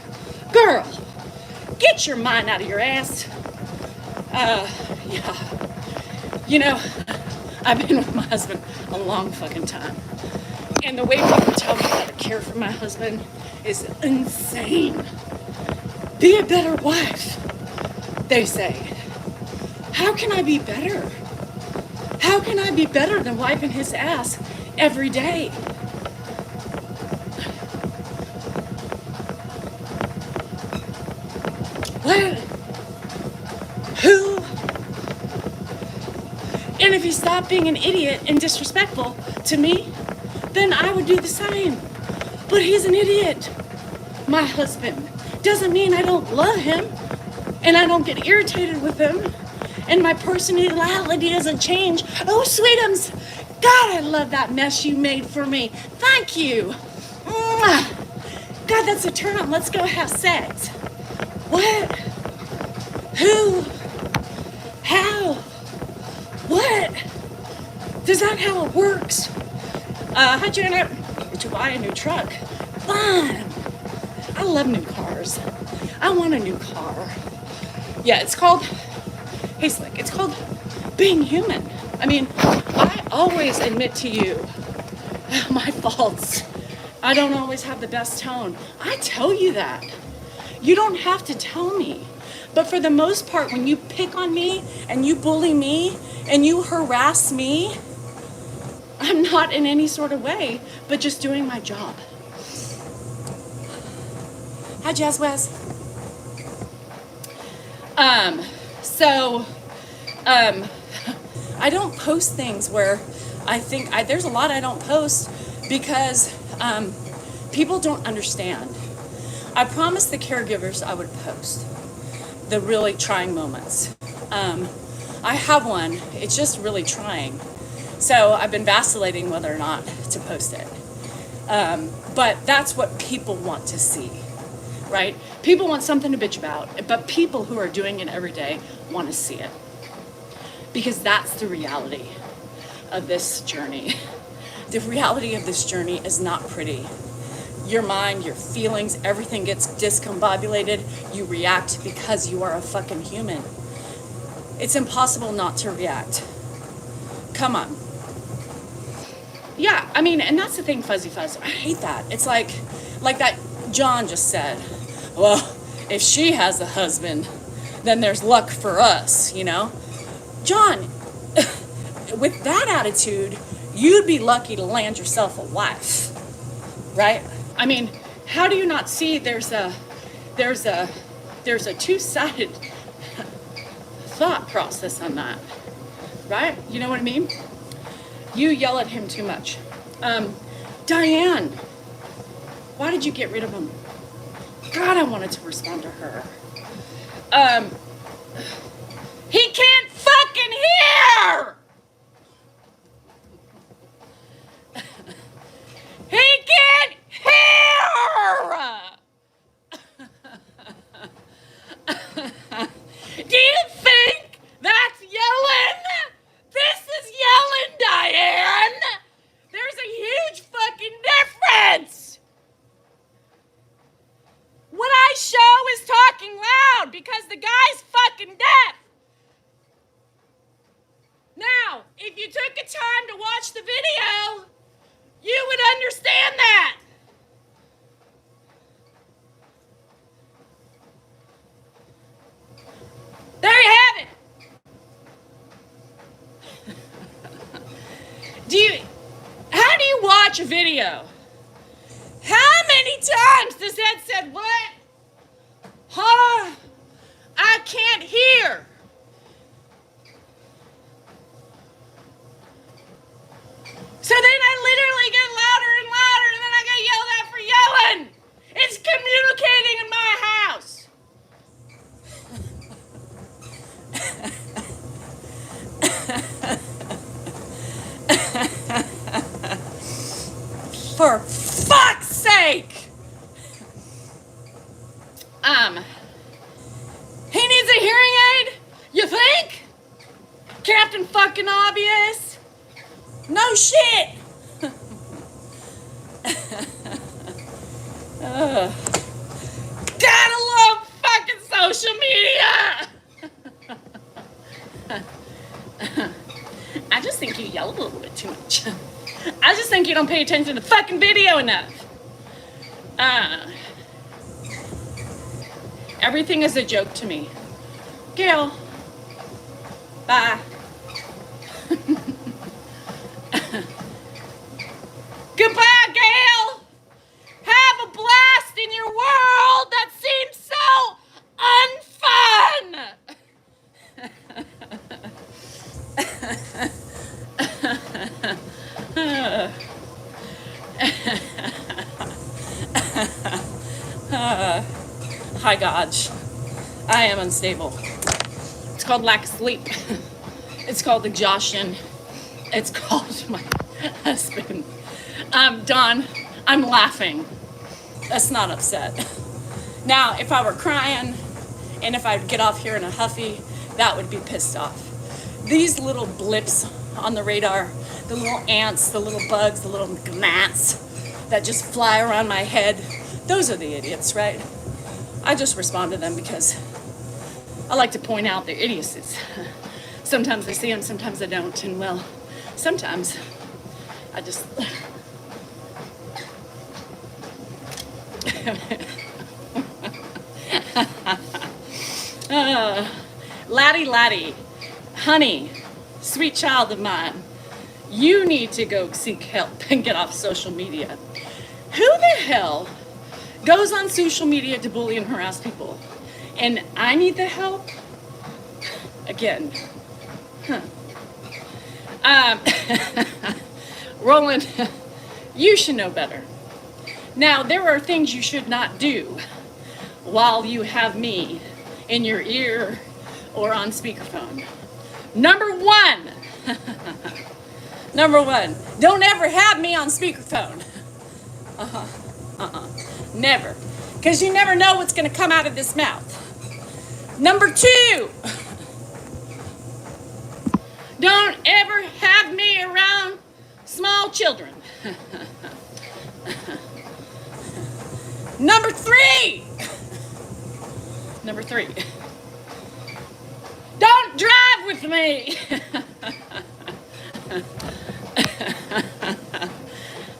Girl, get your mind out of your ass. Yeah. You know, I've been with my husband a long fucking time. And the way people tell me how to care for my husband is insane. Be a better wife, they say. How can I be better? How can I be better than wiping his ass every day? What? Who? And if he stopped being an idiot and disrespectful to me, then I would do the same. But he's an idiot. My husband. Doesn't mean I don't love him and I don't get irritated with him and my personality doesn't change. Oh, sweetums. God, I love that mess you made for me. Thank you. Mwah. God, that's a turn on. Let's go have sex. What? Who? How? What? Is that how it works? Hi, Janet. Did you buy a new truck? Fun. I love new cars. I want a new car. Yeah, it's called, hey Slick, it's called being human. I mean, I always admit to you my faults. I don't always have the best tone. I tell you that. You don't have to tell me. But for the most part, when you pick on me and you bully me and you harass me, I'm not in any sort of way, but just doing my job. Hi, Jazz Wes. I don't post things where I think, there's a lot I don't post because people don't understand. I promised the caregivers I would post the really trying moments. I have one, it's just really trying. So I've been vacillating whether or not to post it. But that's what people want to see, right? People want something to bitch about, but people who are doing it every day want to see it. Because that's the reality of this journey. The reality of this journey is not pretty. Your mind, your feelings, everything gets discombobulated. You react because you are a fucking human. It's impossible not to react. Come on. Yeah, I mean, and that's the thing, Fuzzy Fuzz. I hate that. It's like that John just said, well, if she has a husband, then there's luck for us, you know? John, with that attitude, you'd be lucky to land yourself a wife, right? I mean, how do you not see there's a two-sided thought process on that, right? You know what I mean? You yell at him too much. Diane, why did you get rid of him? God, I wanted to respond to her. He can't fucking hear! He can't hear! Do you think that's yelling? This is yelling, Diane! There's a huge fucking difference! What I show is talking loud because the guy's fucking deaf. Now, if you took the time to watch the video, you would understand that. There you have it. How do you watch a video? How many times does that said, what? Huh? I can't hear. So then I literally get louder and louder, and then I get yelled at for yelling. It's communicating in my house. For fuck's sake! He needs a hearing aid? You think? Captain fucking Obvious? No shit! Gotta love fucking social media! I just think you yell a little bit too much. I just think you don't pay attention to the fucking video enough. Everything is a joke to me. Gail. Bye. Goodbye, Gail. Have a blast in your world that seems so unfun. Hi, gosh. I am unstable. It's called lack of sleep. It's called exhaustion. It's called my husband. Don, I'm laughing. That's not upset. Now, if I were crying and if I'd get off here in a huffy, that would be pissed off. These little blips on the radar, the little ants, the little bugs, the little gnats that just fly around my head, those are the idiots, right? I just respond to them because I like to point out their idiocies. Sometimes I see them, sometimes I don't, and well, sometimes I just... Laddie, honey, sweet child of mine, you need to go seek help and get off social media. Who the hell goes on social media to bully and harass people? And I need the help? Again. Roland, you should know better. Now, there are things you should not do while you have me in your ear or on speakerphone. Number one, Number one, don't ever have me on speakerphone. Never. Because you never know what's going to come out of this mouth. Number two, don't ever have me around small children. Number three, don't drive with me.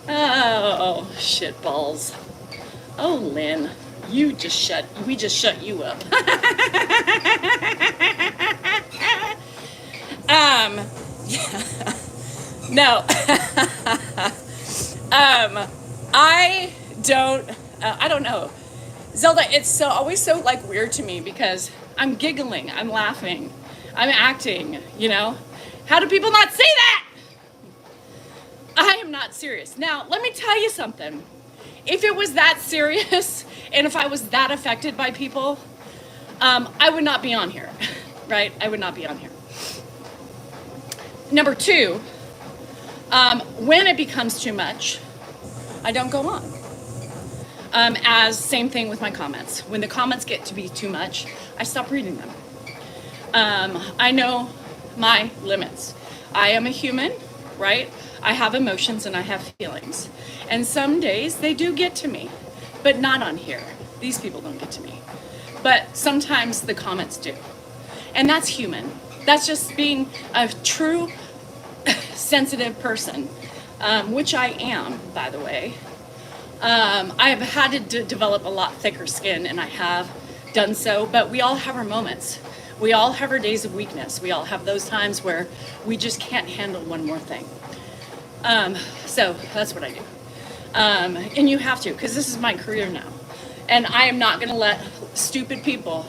Oh, shit balls. Oh, Lynn, we just shut you up. No. I don't know. Zelda, it's always so like weird to me because I'm giggling, I'm laughing, I'm acting, you know? How do people not see that? I am not serious. Now, let me tell you something. If it was that serious and if I was that affected by people, I would not be on here, right? I would not be on here. Number two, when it becomes too much, I don't go on. As same thing with my comments. When the comments get to be too much, I stop reading them. I know my limits. I am a human, right? I have emotions and I have feelings. And some days they do get to me, but not on here. These people don't get to me. But sometimes the comments do. And that's human. That's just being a true sensitive person, which I am, by the way. I have had to develop a lot thicker skin, and I have done so, but we all have our moments. We all have our days of weakness. We all have those times where we just can't handle one more thing. So that's what I do. And you have to, because this is my career now. And I am not going to let stupid people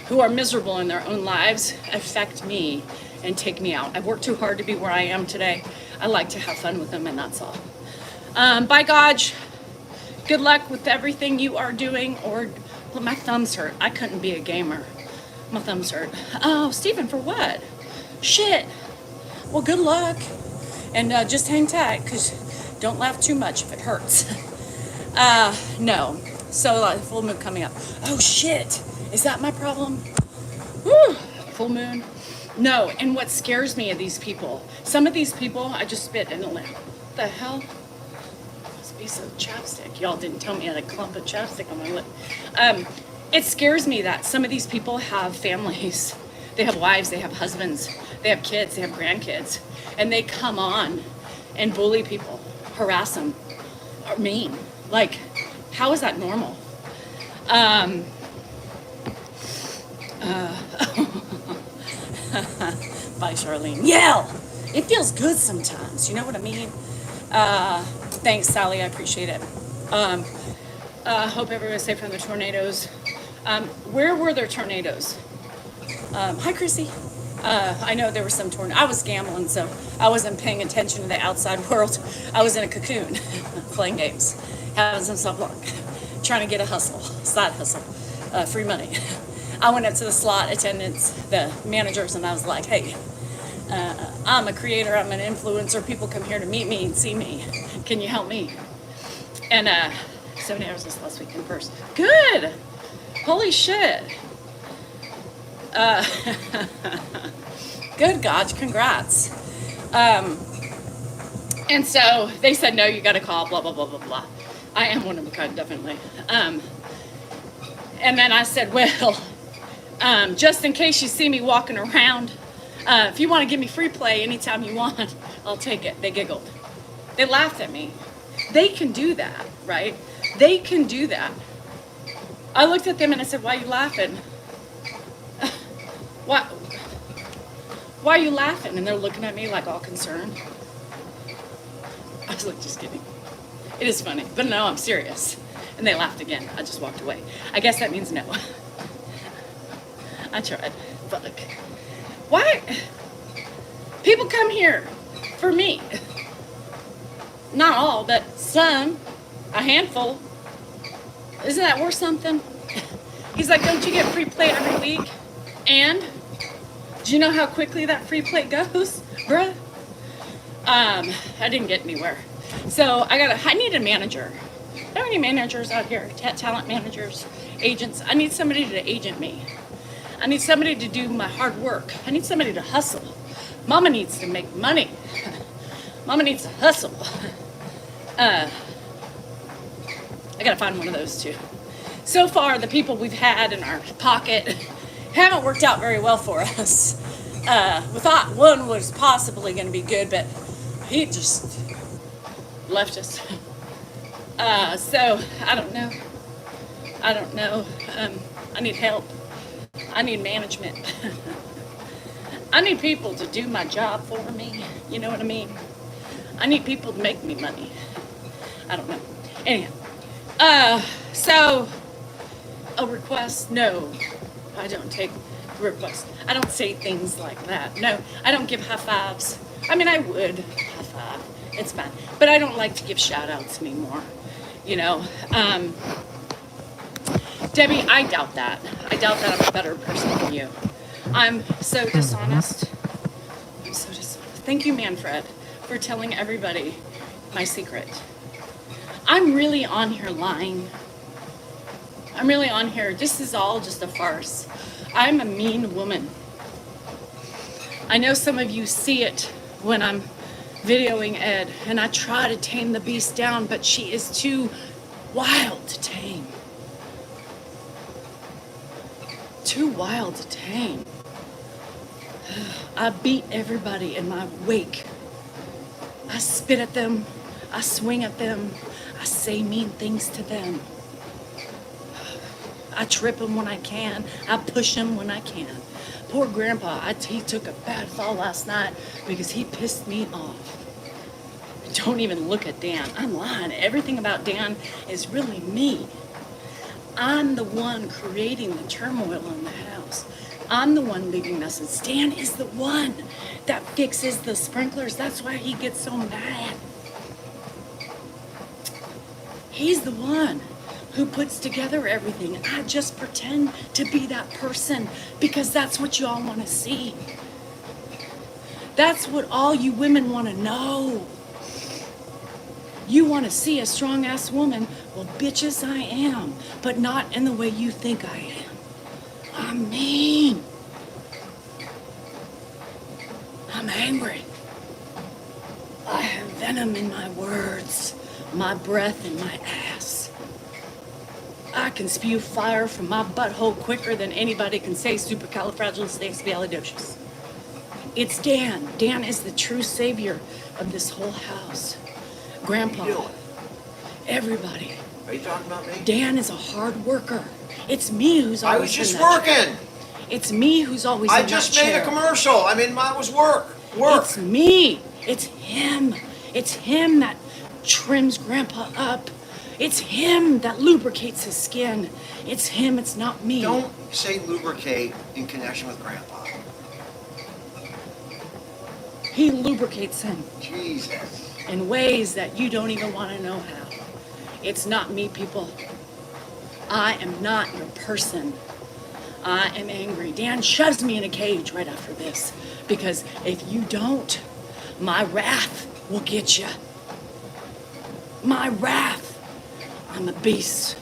who are miserable in their own lives affect me and take me out. I've worked too hard to be where I am today. I like to have fun with them, and that's all. By God, good luck with everything you are doing. Or my thumbs hurt. I couldn't be a gamer. My thumbs hurt. Oh, Stephen, for what? Shit. Well, good luck. And just hang tight, because don't laugh too much if it hurts. No. So, full moon coming up. Oh, shit. Is that my problem? Woo. Full moon. No, and what scares me of these people, some of these people, I just spit in the lip. What the hell? Must be some chapstick. Y'all didn't tell me I had a clump of chapstick on my lip. It scares me that some of these people have families. They have wives, they have husbands, they have kids, they have grandkids. And they come on and bully people, harass them, or mean. Like, how is that normal? Bye, Charlene. Yell! It feels good sometimes, you know what I mean? Thanks, Sally, I appreciate it. Hope everyone's safe from the tornadoes. Where were there tornadoes? Hi, Chrissy. I know there were some tornadoes. I was gambling, so I wasn't paying attention to the outside world. I was in a cocoon, playing games, having some self-luck, trying to get a hustle, side hustle, free money. I went up to the slot attendants, the managers, and I was like, hey, I'm a creator, I'm an influencer. People come here to meet me and see me. Can you help me? And 70 hours this last week in person. Good. Holy shit. Good God, congrats. And so they said, no, you got to call, blah, blah, blah, blah, blah. I am one of a kind, definitely. And then I said, well, just in case you see me walking around, if you want to give me free play anytime you want, I'll take it. They giggled. They laughed at me. They can do that, right? They can do that. I looked at them and I said, why are you laughing? Why are you laughing? And they're looking at me like all concerned. I was like, just kidding. It is funny, but no, I'm serious. And they laughed again. I just walked away. I guess that means no. I tried. Fuck. Why? People come here for me. Not all, but some. A handful. Isn't that worth something? He's like, don't you get free play every week? And do you know how quickly that free play goes, bruh? I didn't get anywhere. So I need a manager. Are there any managers out here? Talent managers, agents? I need somebody to agent me. I need somebody to do my hard work. I need somebody to hustle. Mama needs to make money. Mama needs to hustle. I gotta find one of those too. So far, the people we've had in our pocket haven't worked out very well for us. We thought one was possibly gonna be good, but he just left us. So I don't know. I need help. I need management. I need people to do my job for me. You know what I mean? I need people to make me money. I don't know. Anyhow, so a request? No, I don't take requests. I don't say things like that. No, I don't give high fives. I mean, I would high five. It's fine. But I don't like to give shout outs anymore. You know, Debbie, I doubt that. I doubt that I'm a better person than you. I'm so dishonest. I'm so dishonest. Thank you, Manfred, for telling everybody my secret. I'm really on here lying. I'm really on here. This is all just a farce. I'm a mean woman. I know some of you see it when I'm videoing Ed, and I try to tame the beast down, but she is too wild to tame. Too wild to tame. I beat everybody in my wake. I spit at them. I swing at them. I say mean things to them. I trip them when I can. I push them when I can. Poor Grandpa, he took a bad fall last night because he pissed me off. Don't even look at Dan. I'm lying. Everything about Dan is really me. I'm the one creating the turmoil in the house. I'm the one leaving messages. Dan is the one that fixes the sprinklers. That's why he gets so mad. He's the one who puts together everything. I just pretend to be that person because that's what y'all want to see. That's what all you women want to know. You want to see a strong-ass woman? Well, bitches, I am, but not in the way you think I am. I'm mean. I'm angry. I have venom in my words, my breath in my ass. I can spew fire from my butthole quicker than anybody can say supercalifragilisticexpialidocious. It's Dan. Dan is the true savior of this whole house. Grandpa, everybody. Are you talking about me? Dan is a hard worker. It's me who's always I was just in that chair. working. It's me who's always in I that just made chair. a commercial. I mean, mine was work. It's me. It's him. It's him that trims Grandpa up. It's him that lubricates his skin. It's him. It's not me. Don't say lubricate in connection with Grandpa. He lubricates him Jesus. in ways that you don't even want to know how. It's not me, people. I am not your person. I am angry. Dan shoves me in a cage right after this because if you don't, my wrath will get you. My wrath. I'm a beast.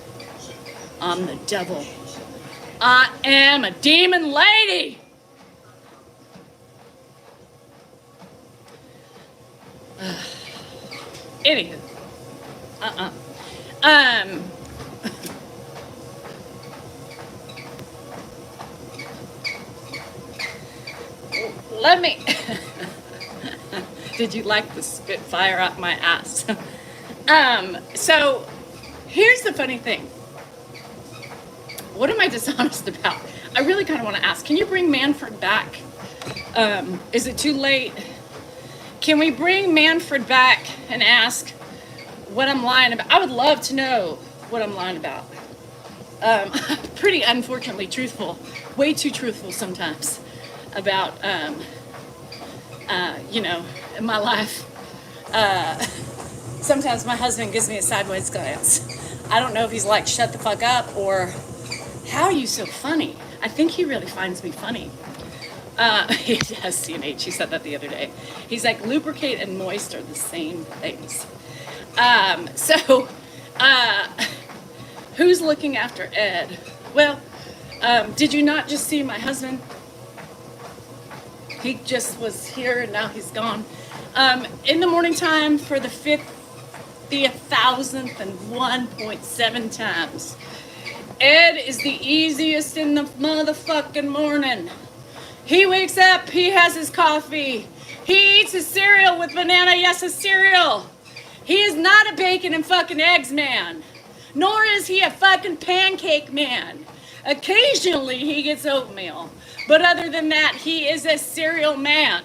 I'm the devil. I am a demon lady. Anywho. Let me. Did you like the spitfire out my ass? So here's the funny thing. What am I dishonest about? I really kind of want to ask. Can you bring Manfred back? Is it too late? Can we bring Manfred back and ask what I'm lying about? I would love to know what I'm lying about. Pretty unfortunately truthful, way too truthful sometimes about, in my life. Sometimes my husband gives me a sideways glance. I don't know if he's like, shut the fuck up, or how are you so funny? I think he really finds me funny. He has CNH. He said that the other day. He's like, lubricate and moist are the same things. So, who's looking after Ed? Well, did you not just see my husband? He just was here and now he's gone. In the morning time for the 1,000,000.7 times. Ed is the easiest in the motherfucking morning. He wakes up, he has his coffee. He eats his cereal with banana, yes, his cereal. He is not a bacon and fucking eggs man. Nor is he a fucking pancake man. Occasionally he gets oatmeal. But other than that, he is a cereal man.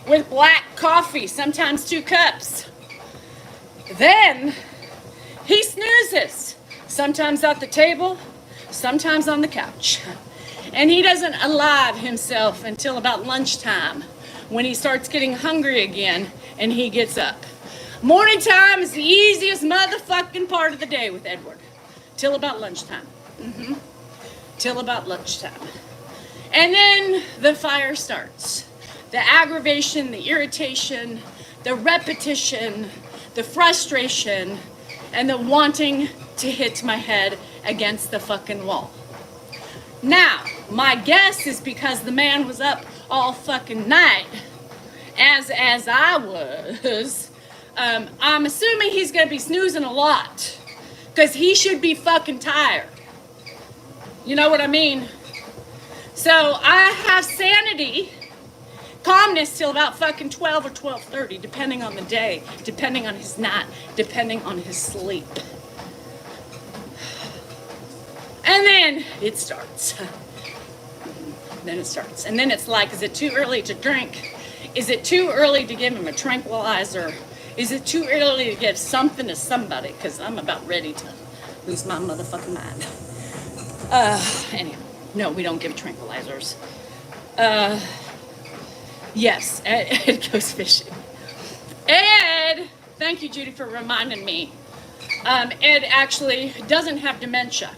With black coffee, sometimes 2 cups. Then he snoozes. Sometimes at the table, sometimes on the couch. And he doesn't alive himself until about lunchtime when he starts getting hungry again and he gets up. Morning time is the easiest motherfucking part of the day with Edward. Till about lunchtime. Till about lunchtime. And then the fire starts. The aggravation, the irritation, the repetition, the frustration, and the wanting to hit my head against the fucking wall. Now, my guess is because the man was up all fucking night, as I was, I'm assuming he's gonna be snoozing a lot, because he should be fucking tired. You know what I mean? So I have sanity, calmness till about fucking 12 or 12:30, depending on the day, depending on his night, depending on his sleep. And then it starts. Then it starts. And then it's like, is it too early to drink? Is it too early to give him a tranquilizer? Is it too early to give something to somebody? Because I'm about ready to lose my motherfucking mind. Anyway, no, we don't give tranquilizers. Yes, Ed goes fishing. Ed, thank you, Judy, for reminding me. Ed actually doesn't have dementia.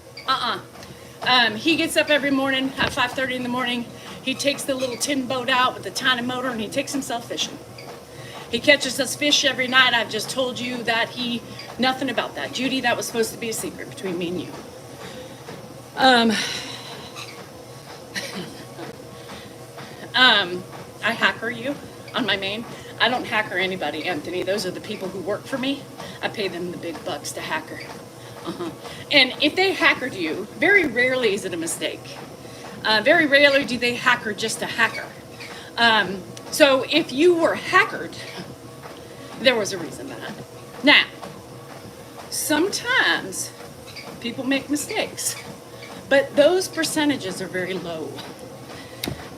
He gets up every morning at 5:30 in the morning. He takes the little tin boat out with the tiny motor and he takes himself fishing. He catches us fish every night. I've just told you that nothing about that. Judy, that was supposed to be a secret between me and you. I hacker you on my main. I don't hacker anybody, Anthony. Those are the people who work for me. I pay them the big bucks to hacker. And if they hackered you, very rarely is it a mistake. Very rarely do they hacker just a hacker. So if you were hackered, there was a reason behind it. Now, sometimes people make mistakes, but those percentages are very low.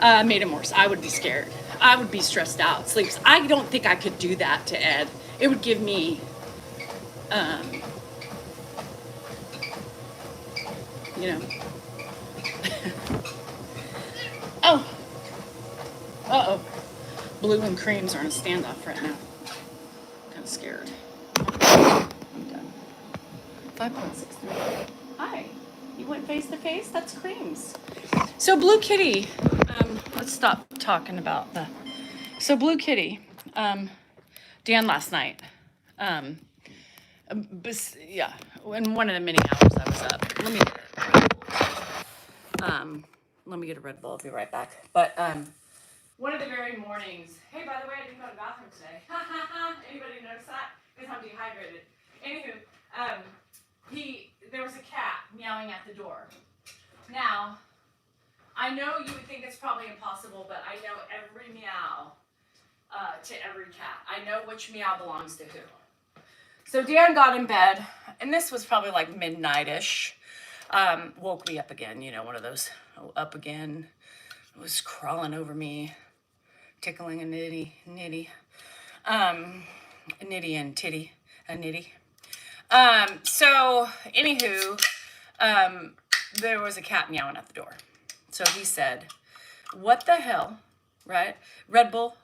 Made him worse. I would be scared. I would be stressed out. Sleeps. I don't think I could do that to Ed. It would give me, you know. Oh. Uh-oh. Blue and creams are in a standoff right now. Kind of scared. I'm done. 5.63. Hi. You went face to face? That's creams. So Blue Kitty, let's stop talking about the. So Blue Kitty, Dan last night, yeah, in one of the many hours I was up. Let me get a Red Bull. I'll be right back. But one of the very mornings. Hey, by the way, I didn't go to the bathroom today. Anybody notice that? Because I'm dehydrated. Anywho, there was a cat meowing at the door. Now, I know you would think it's probably impossible, but I know every meow to every cat. I know which meow belongs to who. So Dan got in bed, and this was probably like midnight-ish. Woke me up again, you know, one of those, up again. It was crawling over me, tickling a nitty and titty, a nitty. So, anywho, there was a cat meowing at the door. So he said, what the hell, right? Red Bull,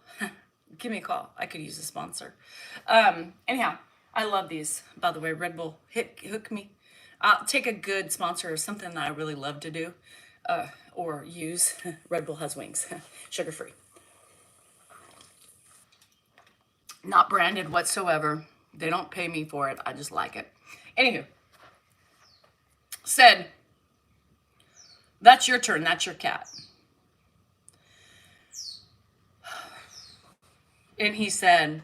give me a call. I could use a sponsor. Anyhow, I love these, by the way. Red Bull, hook me. I'll take a good sponsor or something that I really love to do. or use. Red Bull has wings, sugar-free. Not branded whatsoever. They don't pay me for it. I just like it. Anywho, said, that's your turn. That's your cat. And he said,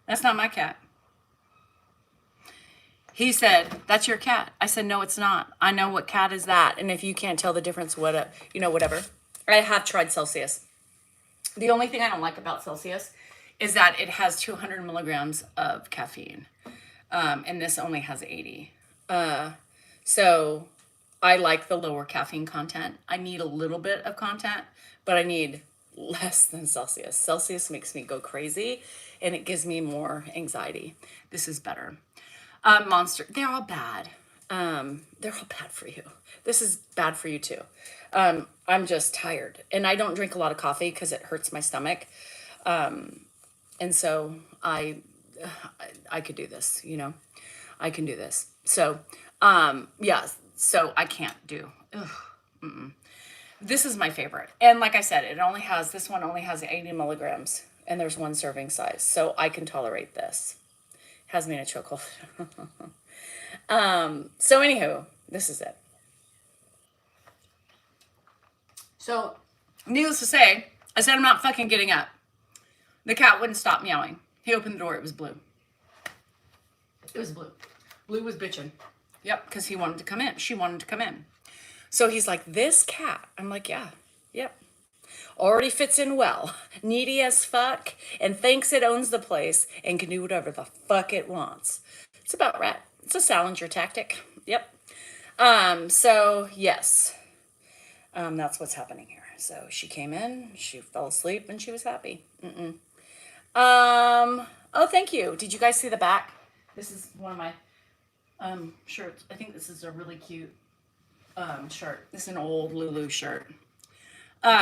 that's not my cat. He said, that's your cat. I said, no, it's not. I know what cat is that. And if you can't tell the difference, whatever. I have tried Celsius. The only thing I don't like about Celsius is that it has 200 milligrams of caffeine. And this only has 80. So I like the lower caffeine content. I need a little bit of content, but I need less than Celsius. Celsius makes me go crazy and it gives me more anxiety. This is better. Monster, they're all bad. They're all bad for you. This is bad for you too. I'm just tired and I don't drink a lot of coffee because it hurts my stomach. And so I could do this, I can do this. So, yeah, so I can't do, This is my favorite. And like I said, this one only has 80 milligrams and there's one serving size. So I can tolerate this. Has me in a chokehold. So anywho, this is it. So, needless to say, I said, I'm not fucking getting up. The cat wouldn't stop meowing. He opened the door. It was Blue. It was Blue. Blue was bitching. Yep, because he wanted to come in. She wanted to come in. So he's like, this cat. I'm like, yeah, yep. Already fits in well. Needy as fuck and thinks it owns the place and can do whatever the fuck it wants. It's about right. It's a Salinger tactic. Yep. So yes. That's what's happening here. So she came in, she fell asleep, and she was happy. Oh, thank you. Did you guys see the back? This is one of my shirts. I think this is a really cute shirt. This is an old Lulu shirt.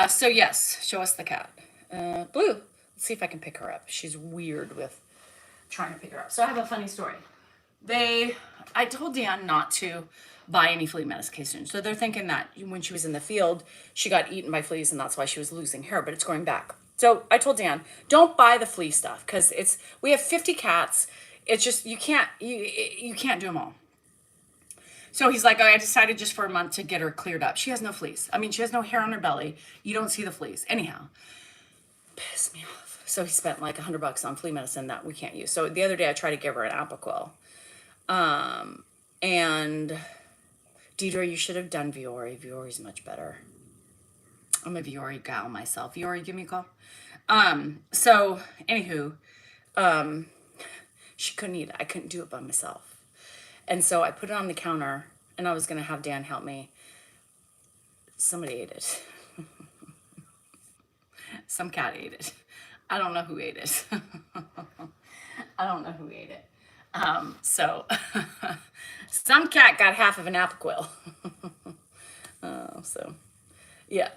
So yes, show us the cat. Blue. Let's see if I can pick her up. She's weird with trying to pick her up. So I have a funny story. I told Dan not to buy any flea medication. So they're thinking that when she was in the field, she got eaten by fleas and that's why she was losing hair, but it's going back. So I told Dan, don't buy the flea stuff because we have 50 cats. It's just, you can't do them all. So he's like, I decided just for a month to get her cleared up. She has no fleas. I mean, she has no hair on her belly. You don't see the fleas. Anyhow, piss me off. So he spent like $100 on flea medicine that we can't use. So the other day I tried to give her an Apoquel. And Deidre, you should have done Viore. Viore's much better. I'm a Viore gal myself. Viore, give me a call. So anywho, she couldn't eat it. I couldn't do it by myself. And so I put it on the counter and I was going to have Dan help me. Somebody ate it. Some cat ate it. I don't know who ate it. I don't know who ate it. So some cat got half of an Apoquel. So yeah,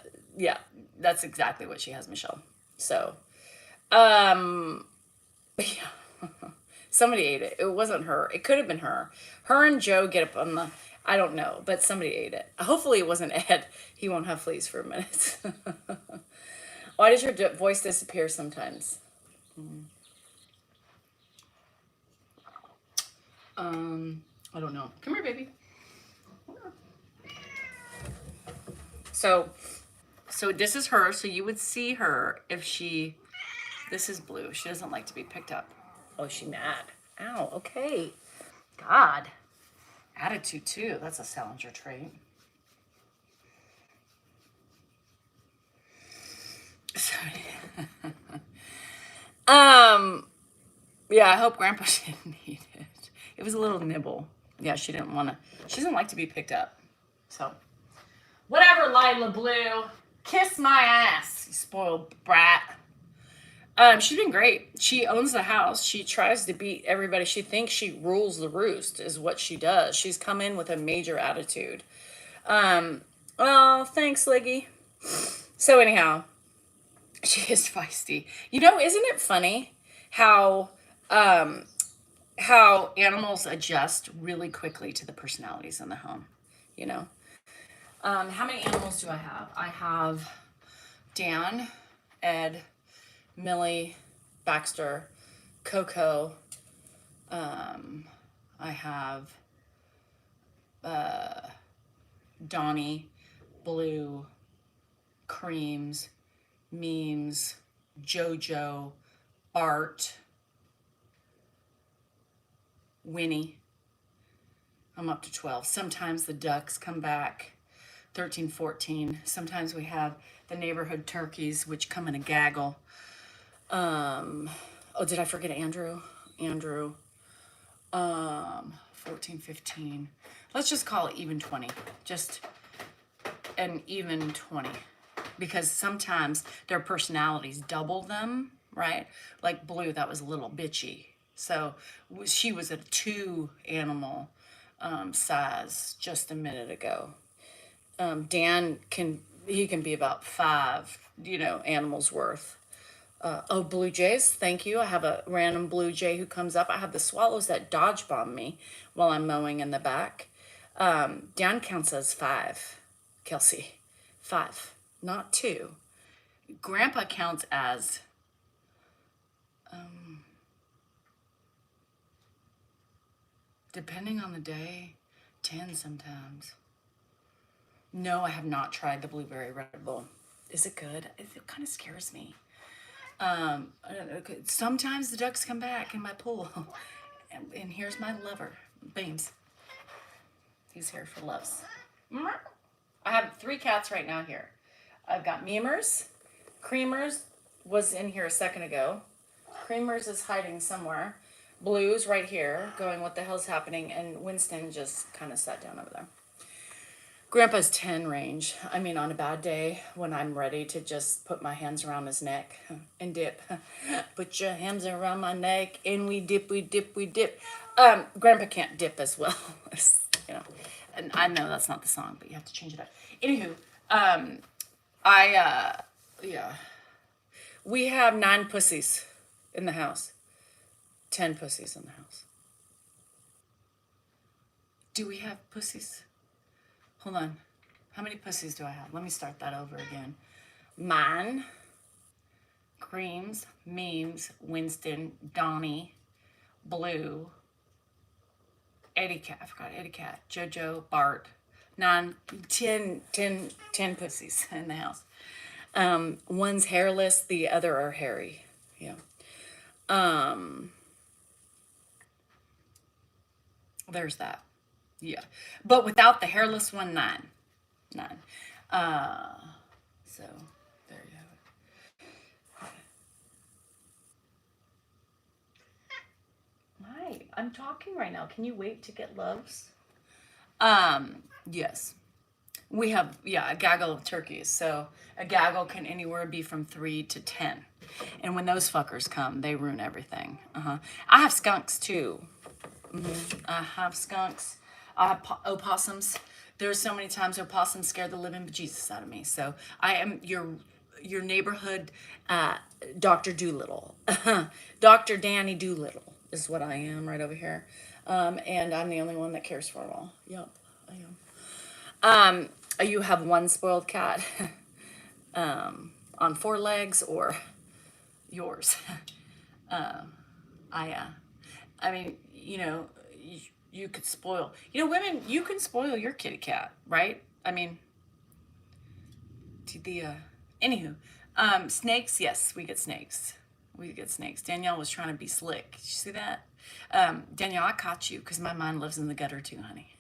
that's exactly what she has, Michelle. So, yeah. Somebody ate it. It wasn't her. It could have been her. Her and Joe get up on the, I don't know, but somebody ate it. Hopefully it wasn't Ed. He won't have fleas for a minute. Why does your voice disappear sometimes? I don't know. Come here, baby. So this is her. So you would see her if this is Blue. She doesn't like to be picked up. Oh, she mad. Ow, okay. God. Attitude too. That's a Salinger trait. Sorry. Yeah, I hope Grandpa didn't eat it. It was a little nibble. Yeah, she doesn't like to be picked up. So, whatever, Lila Blue. Kiss my ass, you spoiled brat. She's been great. She owns the house. She tries to beat everybody. She thinks she rules the roost is what she does. She's come in with a major attitude. Oh, thanks, Liggy. So anyhow, she is feisty. Isn't it funny how animals adjust really quickly to the personalities in the home, How many animals do I have? I have Dan, Ed, Millie, Baxter, Coco. I have Donnie, Blue, Creams, Memes, Jojo, Bart, Winnie. I'm up to 12. Sometimes the ducks come back, 13, 14. Sometimes we have the neighborhood turkeys, which come in a gaggle. Oh, did I forget Andrew? 14, 15. Let's just call it even 20. Just an even 20. Because sometimes their personalities double them, right? Like Blue, that was a little bitchy. So she was a 2 animal size just a minute ago. Dan can be about 5, animals worth. Oh, blue jays, thank you. I have a random blue jay who comes up. I have the swallows that dodge bomb me while I'm mowing in the back. Dan counts as 5, Kelsey. 5, not 2. Grandpa counts as depending on the day, 10 sometimes. No, I have not tried the blueberry Red Bull. Is it good? It kind of scares me. I don't know. Sometimes the ducks come back in my pool. And here's my lover, Beans. He's here for loves. I have 3 cats right now here. I've got Memers. Creamers was in here a second ago. Creamers is hiding somewhere. Blue's right here, going, what the hell's happening? And Winston just kind of sat down over there. Grandpa's 10 range. I mean, on a bad day, when I'm ready to just put my hands around his neck and dip. Put your hands around my neck and we dip, we dip, we dip. Grandpa can't dip as well. And I know that's not the song, but you have to change it up. Anywho, we have 9 pussies in the house. 10 pussies in the house. Do we have pussies? Hold on. How many pussies do I have? Let me start that over again. Mine, Creams, Memes, Winston, Donnie, Blue, Eddie Cat. I forgot Eddie Cat. Jojo, Bart. 10 pussies in the house. One's hairless. The other are hairy. Yeah. There's that. Yeah. But without the hairless one, 9. So there you have it. Hi, I'm talking right now. Can you wait to get loves? Yes. We have, a gaggle of turkeys. So a gaggle can anywhere be from 3 to 10. And when those fuckers come, they ruin everything. I have skunks too. I have skunks. I have opossums. There's so many times opossums scare the living bejesus out of me. So I am your neighborhood Dr. Doolittle. Dr. Danny Doolittle is what I am right over here. And I'm the only one that cares for them all. Yep, I am. You have one spoiled cat on 4 legs or yours? I mean, you could spoil. Women, you can spoil your kitty cat, right? I mean, anywho, snakes, yes, we get snakes. Danielle was trying to be slick. Did you see that? Danielle, I caught you because my mind lives in the gutter too, honey.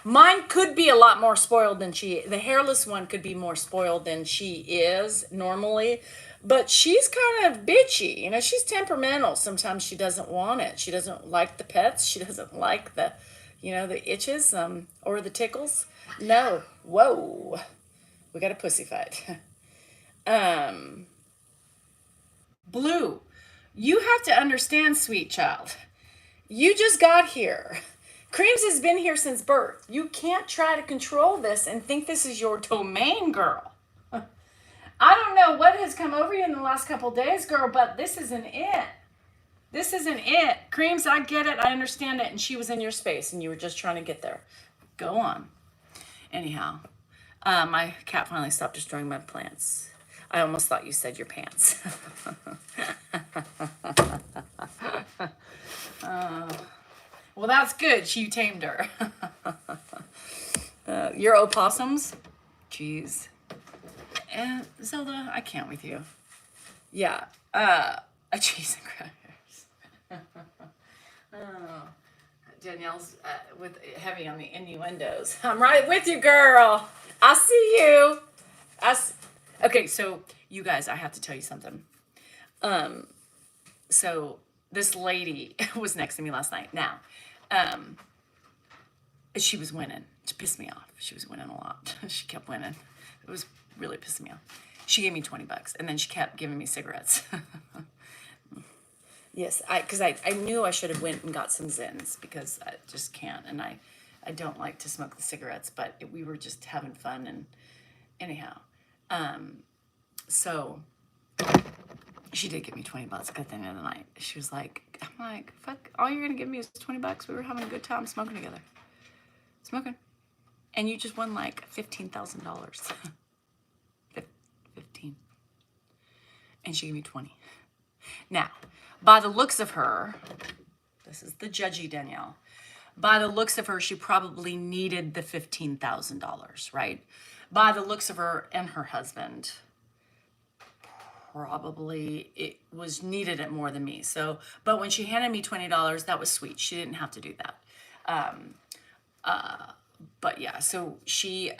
Mine could be a lot more spoiled than the hairless one could be more spoiled than she is normally, but she's kind of bitchy. She's temperamental. Sometimes she doesn't want it. She doesn't like the pets. She doesn't like the itches, or the tickles. No. Whoa. We got a pussy fight. Blue, you have to understand, sweet child. You just got here. Creams has been here since birth. You can't try to control this and think this is your domain, girl. I don't know what has come over you in the last couple days, girl, but this isn't it. This isn't it. Creams, I get it. I understand it. And she was in your space and you were just trying to get there. Go on. Anyhow, my cat finally stopped destroying my plants. I almost thought you said your pants. Well, that's good. You tamed her. Your opossums? Jeez. And Zelda, I can't with you. Yeah. A cheese and crackers. Oh. Danielle's with heavy on the innuendos. I'm right with you, girl. I see you. Okay, so you guys, I have to tell you something. So this lady was next to me last night. Now, she was winning. She pissed me off. She was winning a lot. She kept winning. It was really pissing me off. She gave me $20, and then she kept giving me cigarettes. Yes, because I knew I should have went and got some Zins because I just can't, and I don't like to smoke the cigarettes, but we were just having fun, and anyhow, so she did give me $20 at the end of the night. She was like, I'm like, fuck, all you're gonna give me is $20. We were having a good time smoking together, and you just won like $15,000, 15, and she gave me 20. Now, by the looks of her, this is the judgy Danielle. By the looks of her, she probably needed the $15,000, right? By the looks of her and her husband, probably it was needed it more than me. So, but when she handed me $20, that was sweet. She didn't have to do that. But yeah, so she,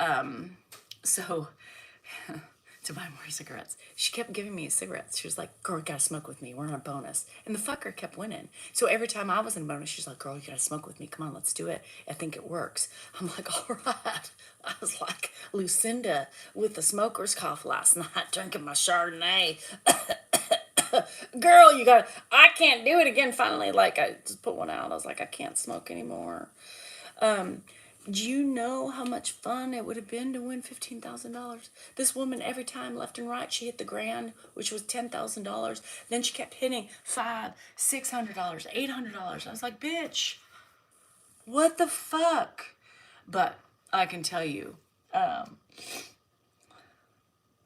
to buy more cigarettes. She kept giving me cigarettes. She was like, girl, you gotta smoke with me. We're on a bonus. And the fucker kept winning. So every time I was in bonus, she's like, girl, you gotta smoke with me. Come on, let's do it. I think it works. I'm like, all right. I was like Lucinda with the smoker's cough last night, drinking my Chardonnay. Girl, I can't do it again. Finally, like I just put one out. I was like, I can't smoke anymore. Do you know how much fun it would have been to win $15,000? This woman, every time, left and right, she hit the grand, which was $10,000. Then she kept hitting $500, $600, $800. I was like, bitch, what the fuck? But I can tell you, I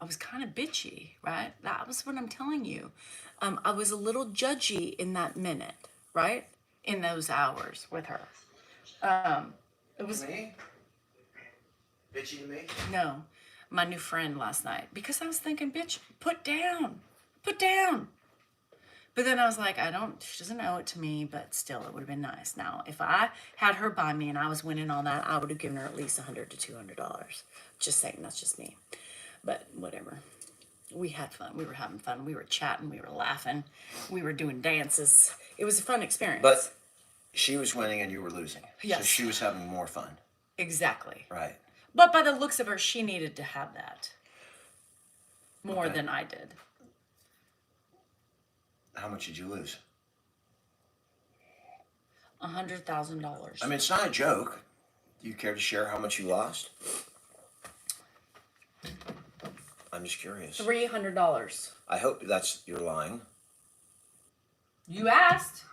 was kind of bitchy, right? That was what I'm telling you. I was a little judgy in that minute, right? In those hours with her. It was me? Bitchy to me? No, my new friend last night. Because I was thinking, bitch, put down. But then I was like, she doesn't owe it to me, but still, it would have been nice. Now, if I had her buy me and I was winning all that, I would have given her at least $100 to $200. Just saying, that's just me. But whatever. We had fun. We were having fun. We were chatting. We were laughing. We were doing dances. It was a fun experience. But she was winning and you were losing. Yes. So she was having more fun. Exactly. Right. But by the looks of her, she needed to have that more than I did. How much did you lose? $100,000. I mean, it's not a joke. Do you care to share how much you lost? I'm just curious. $300. I hope you're lying. You asked.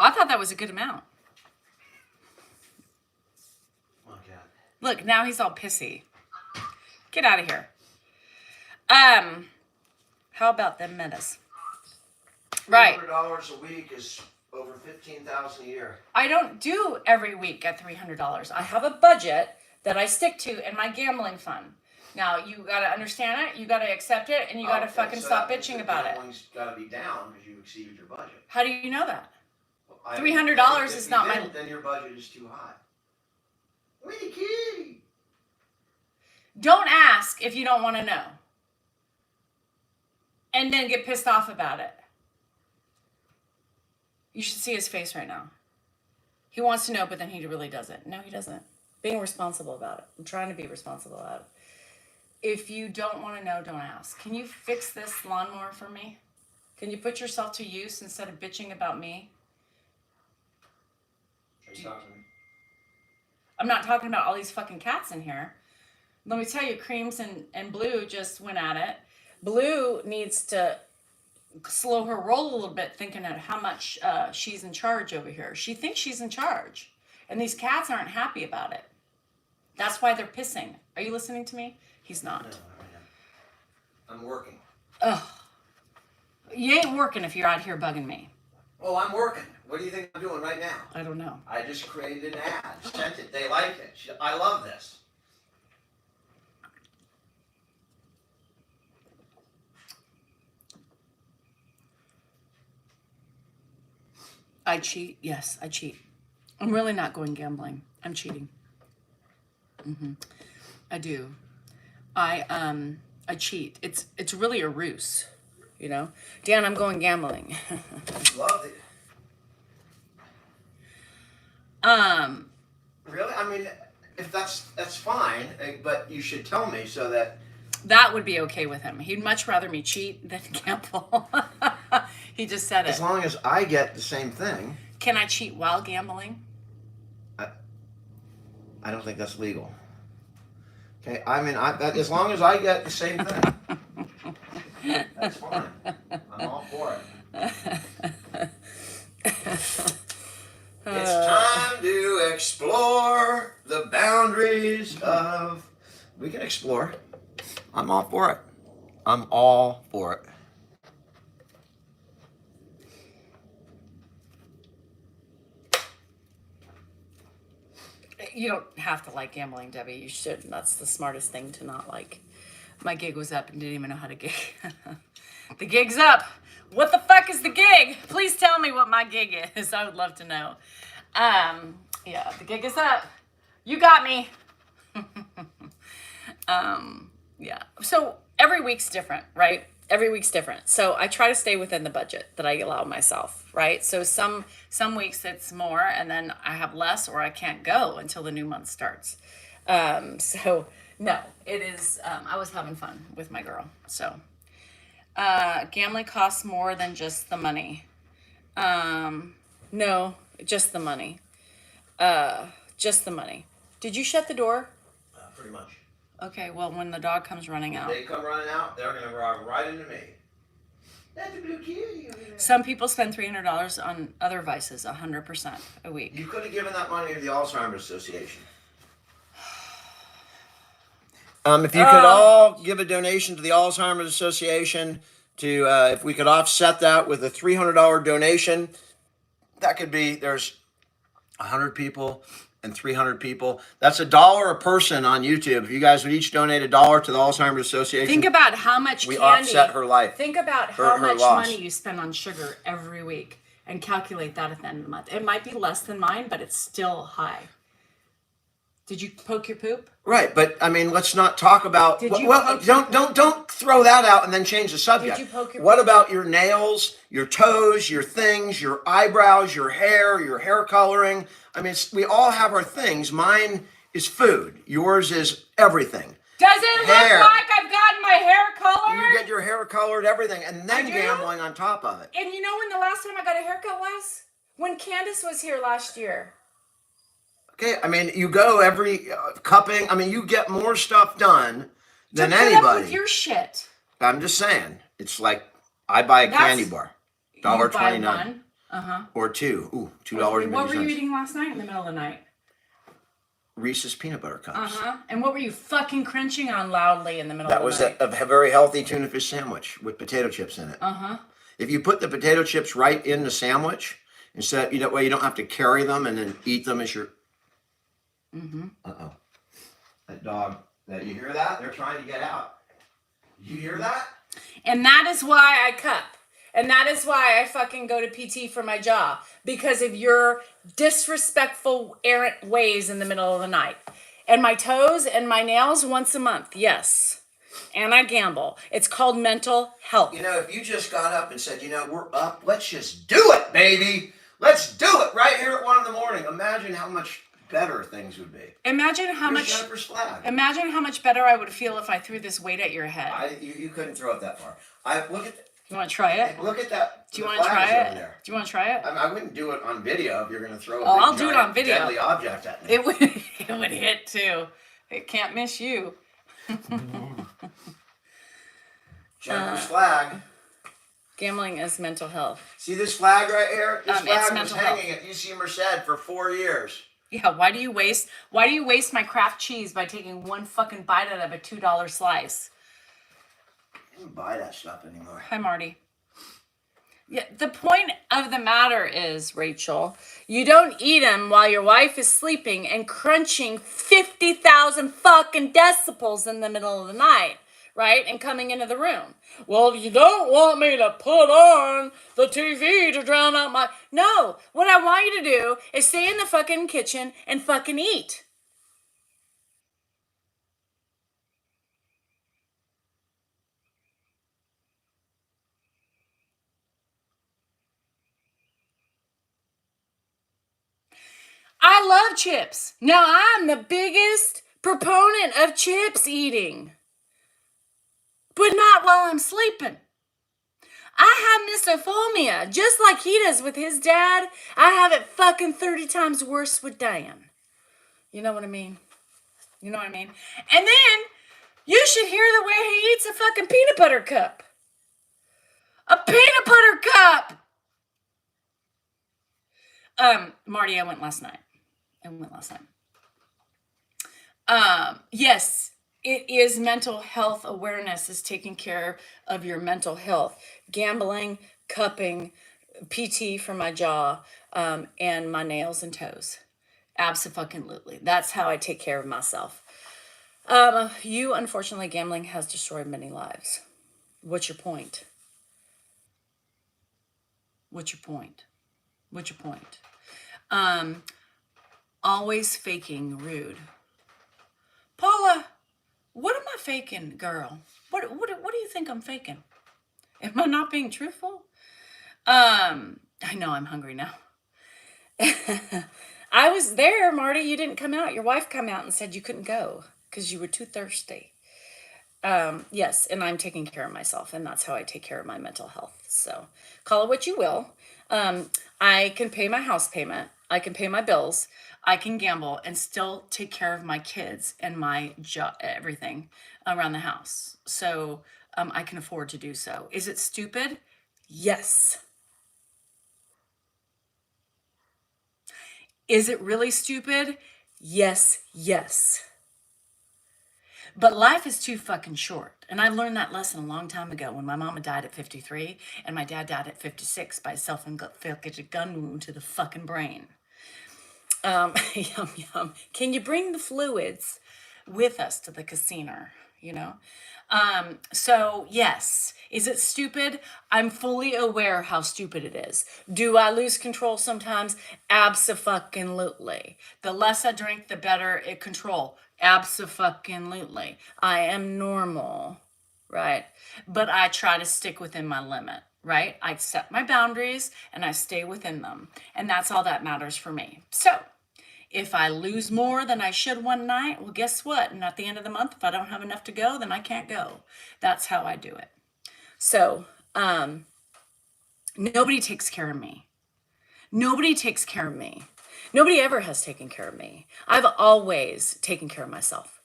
I thought that was a good amount. Oh, God. Look, now he's all pissy. Get out of here. How about them metas? Right. $300 a week is over $15,000 a year. I don't do every week at $300. I have a budget that I stick to in my gambling fund. Now, you got to understand it, you got to accept it, and you got to fucking stop bitching about it. Gambling's got to be down because you exceeded your budget. How do you know that? $300 is not my... Then your budget is too high. What are you kidding? Don't ask if you don't want to know. And then get pissed off about it. You should see his face right now. He wants to know, but then he really doesn't. No, he doesn't. Being responsible about it. I'm trying to be responsible about it. If you don't want to know, don't ask. Can you fix this lawnmower for me? Can you put yourself to use instead of bitching about me? Are you talking to me? I'm not talking about all these fucking cats in here. Let me tell you, Creams and Blue just went at it. Blue needs to slow her roll a little bit, thinking of how much she's in charge over here. She thinks she's in charge, and these cats aren't happy about it. That's why they're pissing. Are you listening to me? He's not. I'm working. You ain't working if you're out here bugging me. Oh, I'm working. What do you think I'm doing right now? I don't know. I just created an ad, sent it. They like it. I love this. I cheat. Yes, I cheat. I'm really not going gambling. I'm cheating. I do. I cheat. It's really a ruse, you know. Dan, I'm going gambling. Love it. Really? I mean, if that's fine, but you should tell me so that. That would be okay with him. He'd much rather me cheat than gamble. He just said it. As long as I get the same thing. Can I cheat while gambling? I don't think that's legal. Okay, I mean, as long as I get the same thing, that's fine. I'm all for it. It's time to explore the boundaries of. We can explore. I'm all for it. I'm all for it. You don't have to like gambling, Debbie. You should. That's the smartest thing to not like. My gig was up and didn't even know how to gig. The gig's up. What the fuck is the gig? Please tell me what my gig is. I would love to know. Yeah, the gig is up. You got me. Yeah. So every week's different, right? Every week's different. So I try to stay within the budget that I allow myself, right? So some weeks it's more and then I have less or I can't go until the new month starts. So no, it is, I was having fun with my girl. So, gambling costs more than just the money. No, just the money. Just the money. Did you shut the door? Pretty much. Okay, well, when the dog comes running out. They come running out, they're going to run right into me. That's a blue kitty. Some people spend $300 on other vices, 100% a week. You could have given that money to the Alzheimer's Association. If you could all give a donation to the Alzheimer's Association, to if we could offset that with a $300 donation, that could be, there's 100 people and 300 people. That's $1 a person on YouTube. If you guys would each donate $1 to the Alzheimer's Association, Think about how much we candy. offset her life. Think about how her much loss. money you spend on sugar every week and calculate that at the end of the month. It might be less than mine, but it's still high. Did you poke your poop? Right, but I mean, let's not talk about. Did you Well, poke your don't throw that out and then change the subject. Did you poke your What poop? about your nails, your toes, your things, your eyebrows, your hair coloring? I mean, we all have our things. Mine is food. Yours is everything. Does it Hair. look like I've gotten my hair colored? You get your hair colored, everything, and then do? gambling on top of it. And you know when the last time I got a haircut was? When Candace was here last year. Okay, I mean, you go every cupping. I mean, you get more stuff done than to put up anybody. with your shit. I'm just saying, it's like I buy a candy bar, $1.29 one. or two. Ooh, $2 What were you maybe. eating last night in the middle of the night? Reese's peanut butter cups. And what were you fucking crunching on loudly in the middle That of was the night? a very healthy tuna fish sandwich with potato chips in it. If you put the potato chips right in the sandwich, instead, that way you don't have to carry them and then eat them as your. That dog. That you hear that? They're trying to get out. You hear that? And that is why I cup. And that is why I fucking go to PT for my jaw. Because of your disrespectful, errant ways in the middle of the night. And my toes and my nails once a month, yes. And I gamble. It's called mental health. You know, if you just got up and said, we're up, let's just do it, baby. Let's do it right here at 1 a.m. Imagine how much better things would be. Imagine how Here's much. Jennifer's flag. Imagine how much better I would feel if I threw this weight at your head. You couldn't throw it that far. Look at. You want to try it? Look at that. Do you the want to try flags it? over there. Do you want to try it? I wouldn't do it on video if you're going to throw a Oh, big, I'll do it giant, on video. deadly object at me. It would hit too. It can't miss you. Jennifer's flag. Gambling is mental health. See this flag right here? This It's flag was mental hanging at UC Merced for 4 years. Yeah, why do you waste my Kraft cheese by taking one fucking bite out of a $2 slice? I don't buy that stuff anymore. Hi, Marty. Yeah, the point of the matter is, Rachel, you don't eat them while your wife is sleeping and crunching 50,000 fucking decibels in the middle of the night, right? And coming into the room. Well, you don't want me to put on the TV to drown out my... No, what I want you to do is stay in the fucking kitchen and fucking eat. I love chips. Now, I'm the biggest proponent of chips eating. But not while I'm sleeping. I have misophonia, just like he does with his dad. I have it fucking 30 times worse with Dan. You know what I mean? You know what I mean? And then, you should hear the way he eats a fucking peanut butter cup. A peanut butter cup! Marty, I went last night. Yes, it is mental health awareness is taking care of your mental health. Gambling, cupping, PT for my jaw, and my nails and toes. Abso-fucking-lutely. That's how I take care of myself. You, unfortunately, gambling has destroyed many lives. What's your point? What's your point? What's your point? Always faking rude. Paula, what am I faking, girl? What do you think I'm faking? Am I not being truthful? I know I'm hungry now. I was there, Marty. You didn't come out. Your wife came out and said you couldn't go because you were too thirsty. Yes, and I'm taking care of myself, and that's how I take care of my mental health. So call it what you will. I can pay my house payment. I can pay my bills. I can gamble and still take care of my kids and my everything around the house. So I can afford to do so. Is it stupid? Yes. Is it really stupid? Yes, yes. But life is too fucking short. And I learned that lesson a long time ago when my mama died at 53 and my dad died at 56 by self-inflicted gun wound to the fucking brain. Yum, yum. Can you bring the fluids with us to the casino? You know? So yes, is it stupid? I'm fully aware how stupid it is. Do I lose control sometimes? Abso-fucking-lutely. The less I drink, the better it control. Abso-fucking-lutely. I am normal, right? But I try to stick within my limit, right? I set my boundaries and I stay within them. And that's all that matters for me. So, if I lose more than I should one night, well, guess what? And at the end of the month, if I don't have enough to go, then I can't go. That's how I do it. So, nobody takes care of me. Nobody takes care of me. Nobody ever has taken care of me. I've always taken care of myself.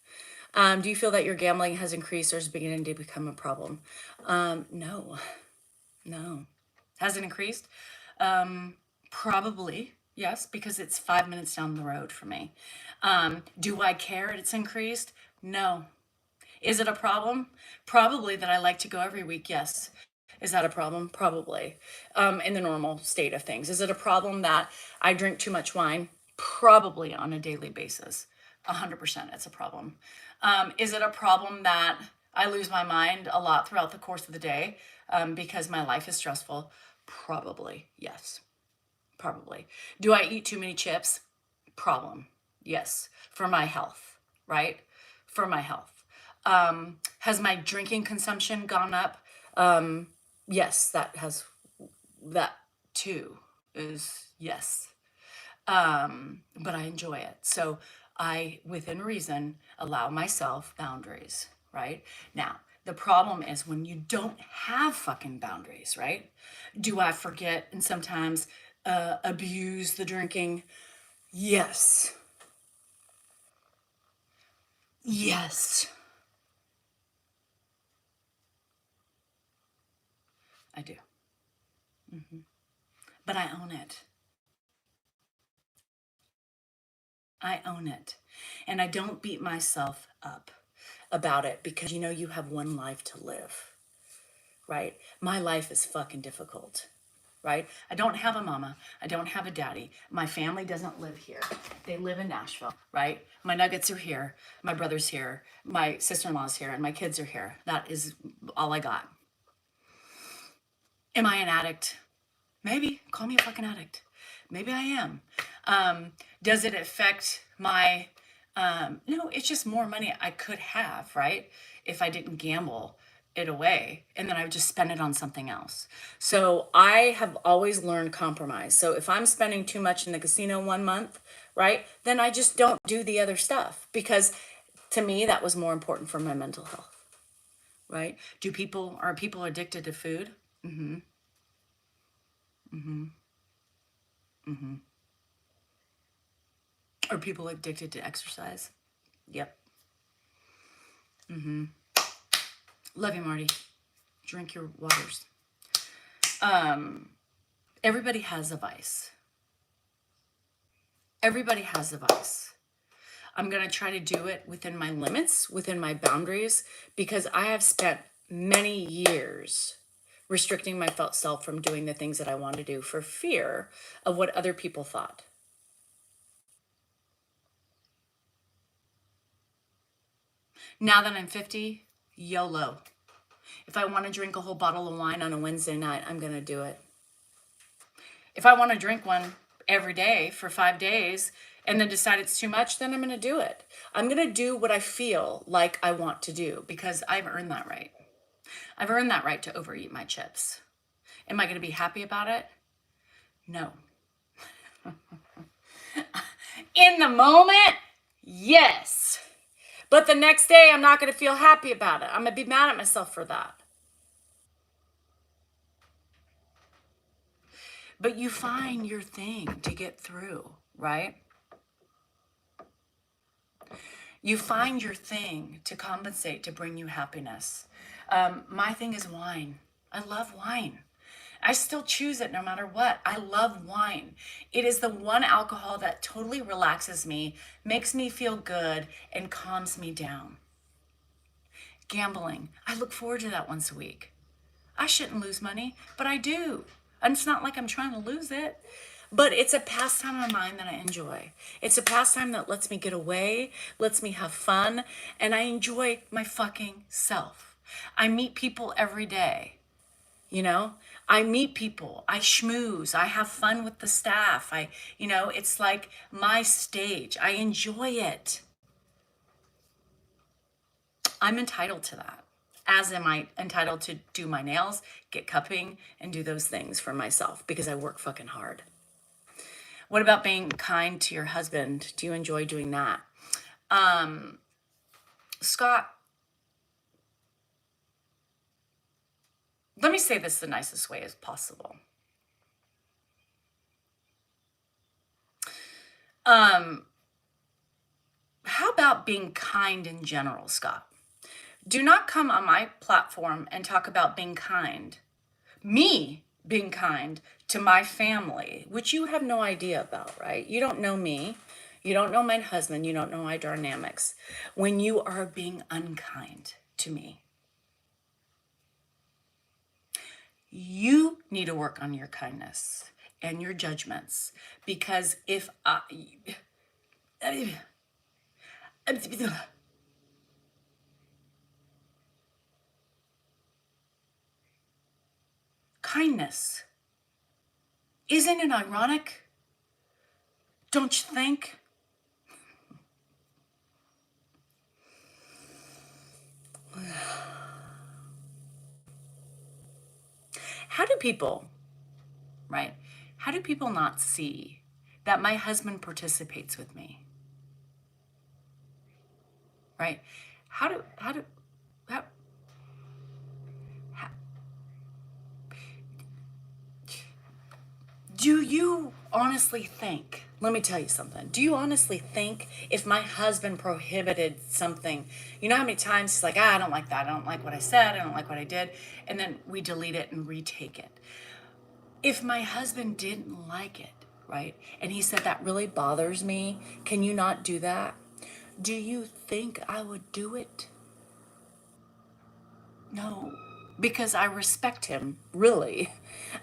Do you feel that your gambling has increased or is beginning to become a problem? No. Has it increased? Probably. Yes, because it's 5 minutes down the road for me. Do I care it's increased? No. Is it a problem? Probably that I like to go every week, yes. Is that a problem? Probably. In the normal state of things. Is it a problem that I drink too much wine? Probably on a daily basis. 100% it's a problem. Is it a problem that I lose my mind a lot throughout the course of the day because my life is stressful? Probably, yes. Probably. Do I eat too many chips? Problem. Yes. For my health, right? For my health. Has my drinking consumption gone up? Yes, that too is yes. But I enjoy it. So I, within reason, allow myself boundaries, right? Now, the problem is when you don't have fucking boundaries, right? Do I forget and sometimes abuse the drinking? Yes. Yes. I do. But I own it. I own it. And I don't beat myself up about it because you have one life to live, right? My life is fucking difficult, right? I don't have a mama. I don't have a daddy. My family doesn't live here. They live in Nashville, right? My nuggets are here. My brother's here. My sister-in-law's here. And my kids are here. That is all I got. Am I an addict? Maybe. Call me a fucking addict. Maybe I am. Does it affect my, no, it's just more money I could have, right? If I didn't gamble it away and then I would just spend it on something else. So I have always learned compromise. So if I'm spending too much in the casino 1 month, right, then I just don't do the other stuff because to me, that was more important for my mental health, right? Are people addicted to food? Are people addicted to exercise? Yep. Love you, Marty. Drink your waters. Everybody has a vice. Everybody has a vice. I'm going to try to do it within my limits, within my boundaries, because I have spent many years restricting my self from doing the things that I want to do for fear of what other people thought. Now that I'm 50, YOLO. If I want to drink a whole bottle of wine on a Wednesday night, I'm going to do it. If I want to drink one every day for 5 days and then decide it's too much, then I'm going to do it. I'm going to do what I feel like I want to do because I've earned that right. I've earned that right to overeat my chips. Am I going to be happy about it? No. In the moment, yes. But the next day, I'm not going to feel happy about it. I'm going to be mad at myself for that. But you find your thing to get through, right? You find your thing to compensate, to bring you happiness. My thing is wine. I love wine. I still choose it no matter what. I love wine. It is the one alcohol that totally relaxes me, makes me feel good, and calms me down. Gambling. I look forward to that once a week. I shouldn't lose money, but I do. And it's not like I'm trying to lose it. But it's a pastime of mine that I enjoy. It's a pastime that lets me get away, lets me have fun, and I enjoy my fucking self. I meet people every day. I meet people, I schmooze, I have fun with the staff. It's like my stage. I enjoy it. I'm entitled to that. As am I entitled to do my nails, get cupping, and do those things for myself because I work fucking hard. What about being kind to your husband? Do you enjoy doing that? Scott, let me say this the nicest way as possible. How about being kind in general, Scott? Do not come on my platform and talk about being kind. Me being kind to my family, which you have no idea about, right? You don't know me. You don't know my husband. You don't know my dynamics. When you are being unkind to me, you need to work on your kindness and your judgments because if kindness, isn't it ironic? Don't you think? How do people, right? How do people not see that my husband participates with me? Right? How do you honestly think, let me tell you something. Do you honestly think if my husband prohibited something, you know how many times he's like, I don't like that. I don't like what I said. I don't like what I did. And then we delete it and retake it. if my husband didn't like it, right? And he said, that really bothers me. Can you not do that? Do you think I would do it? No, because I respect him, really.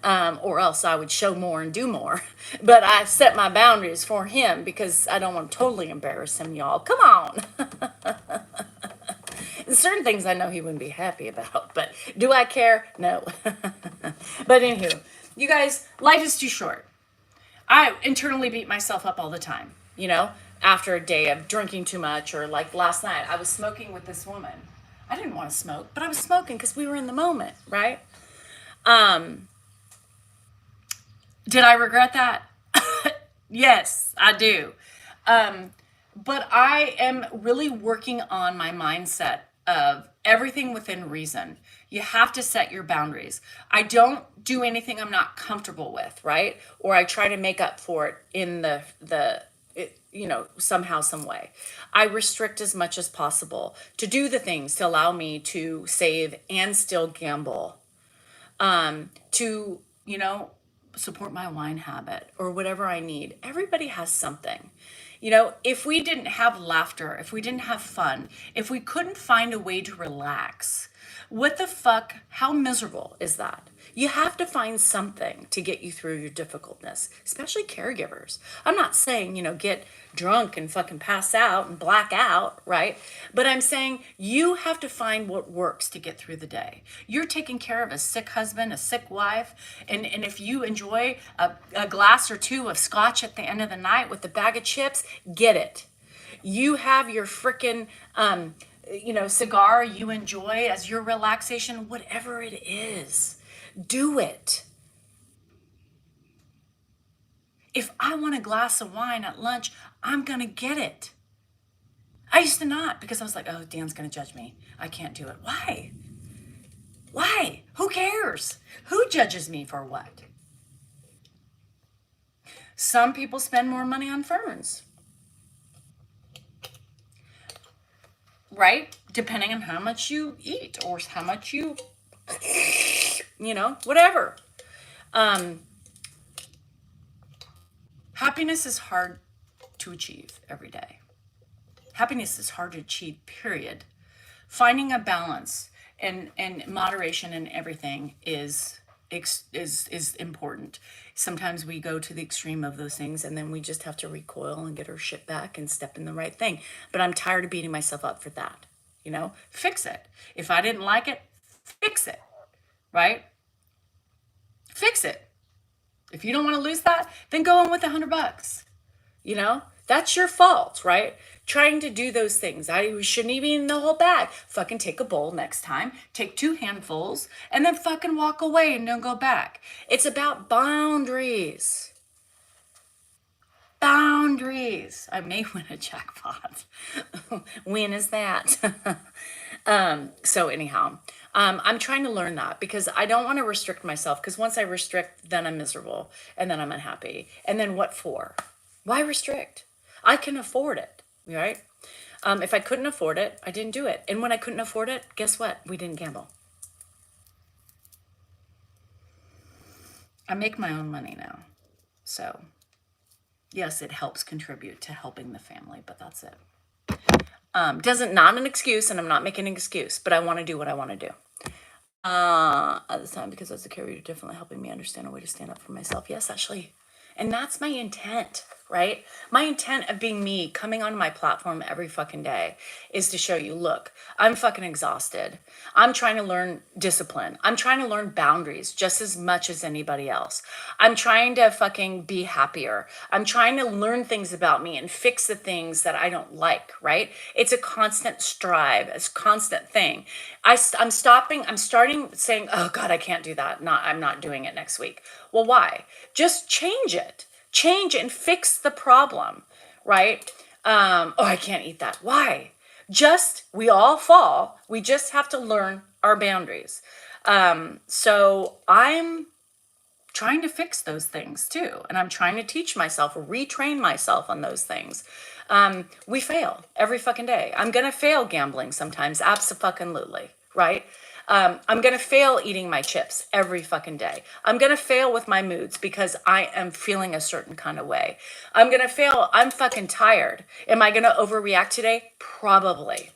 Or else I would show more and do more. But I set my boundaries for him because I don't want to totally embarrass him, y'all. Come on. Certain things I know he wouldn't be happy about, but do I care? No. But anywho, you guys, life is too short. I internally beat myself up all the time, after a day of drinking too much, or like last night, I was smoking with this woman. I didn't want to smoke, but I was smoking because we were in the moment, right? Did I regret that? Yes, I do. But I am really working on my mindset of everything within reason. You have to set your boundaries. I don't do anything I'm not comfortable with, right? Or I try to make up for it in somehow, some way. I restrict as much as possible to do the things to allow me to save and still gamble. To, support my wine habit or whatever I need. Everybody has something. If we didn't have laughter, if we didn't have fun, if we couldn't find a way to relax, what the fuck, how miserable is that? You have to find something to get you through your difficultness, especially caregivers. I'm not saying, get drunk and fucking pass out and black out, right? But I'm saying you have to find what works to get through the day. You're taking care of a sick husband, a sick wife, and if you enjoy a glass or two of scotch at the end of the night with a bag of chips, get it. You have your frickin' cigar you enjoy as your relaxation, whatever it is. Do it. If I want a glass of wine at lunch, I'm going to get it. I used to not because I was like, oh, Dan's going to judge me. I can't do it. Why? Why? Who cares? Who judges me for what? Some people spend more money on ferns. Right? Depending on how much you eat or how much you whatever. Happiness is hard to achieve every day. Happiness is hard to achieve, period. Finding a balance and moderation in everything is important. Sometimes we go to the extreme of those things and then we just have to recoil and get our shit back and step in the right thing. But I'm tired of beating myself up for that. Fix it. If I didn't like it, fix it. Right? Fix it. If you don't want to lose that, then go in with $100. That's your fault, right? Trying to do those things. I shouldn't even eat the whole bag. Fucking take a bowl next time. Take 2 handfuls and then fucking walk away and don't go back. It's about boundaries. Boundaries. I may win a jackpot. When is that? So anyhow, I'm trying to learn that because I don't want to restrict myself, because once I restrict, then I'm miserable and then I'm unhappy. And then what for? Why restrict? I can afford it, right? If I couldn't afford it, I didn't do it. And when I couldn't afford it, guess what? We didn't gamble. I make my own money now. So yes, it helps contribute to helping the family, but that's it. Not an excuse, and I'm not making an excuse, but I want to do what I want to do. At this time, because as a caregiver, you're definitely helping me understand a way to stand up for myself. Yes, Ashley. And that's my intent, right? My intent of being me, coming onto my platform every fucking day, is to show you, look, I'm fucking exhausted. I'm trying to learn discipline. I'm trying to learn boundaries just as much as anybody else. I'm trying to fucking be happier. I'm trying to learn things about me and fix the things that I don't like, right? It's a constant strive. It's a constant thing. I'm starting saying, oh God, I can't do that. I'm not doing it next week. Well, why? Just change it. Change and fix the problem, right? Oh, I can't eat that. Why? We all fall. We just have to learn our boundaries. So I'm trying to fix those things too. And I'm trying to teach myself, retrain myself on those things. We fail every fucking day. I'm going to fail gambling sometimes. Abso-fucking-lutely, right? I'm going to fail eating my chips every fucking day. I'm going to fail with my moods because I am feeling a certain kind of way. I'm going to fail. I'm fucking tired. Am I going to overreact today? Probably.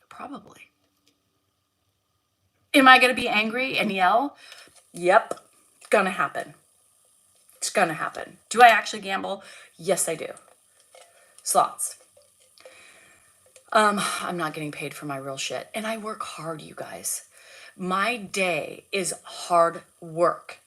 Probably. Am I going to be angry and yell? Yep. Gonna happen. It's gonna happen. Do I actually gamble? Yes, I do. Slots. I'm not getting paid for my real shit. And I work hard, you guys. My day is hard work.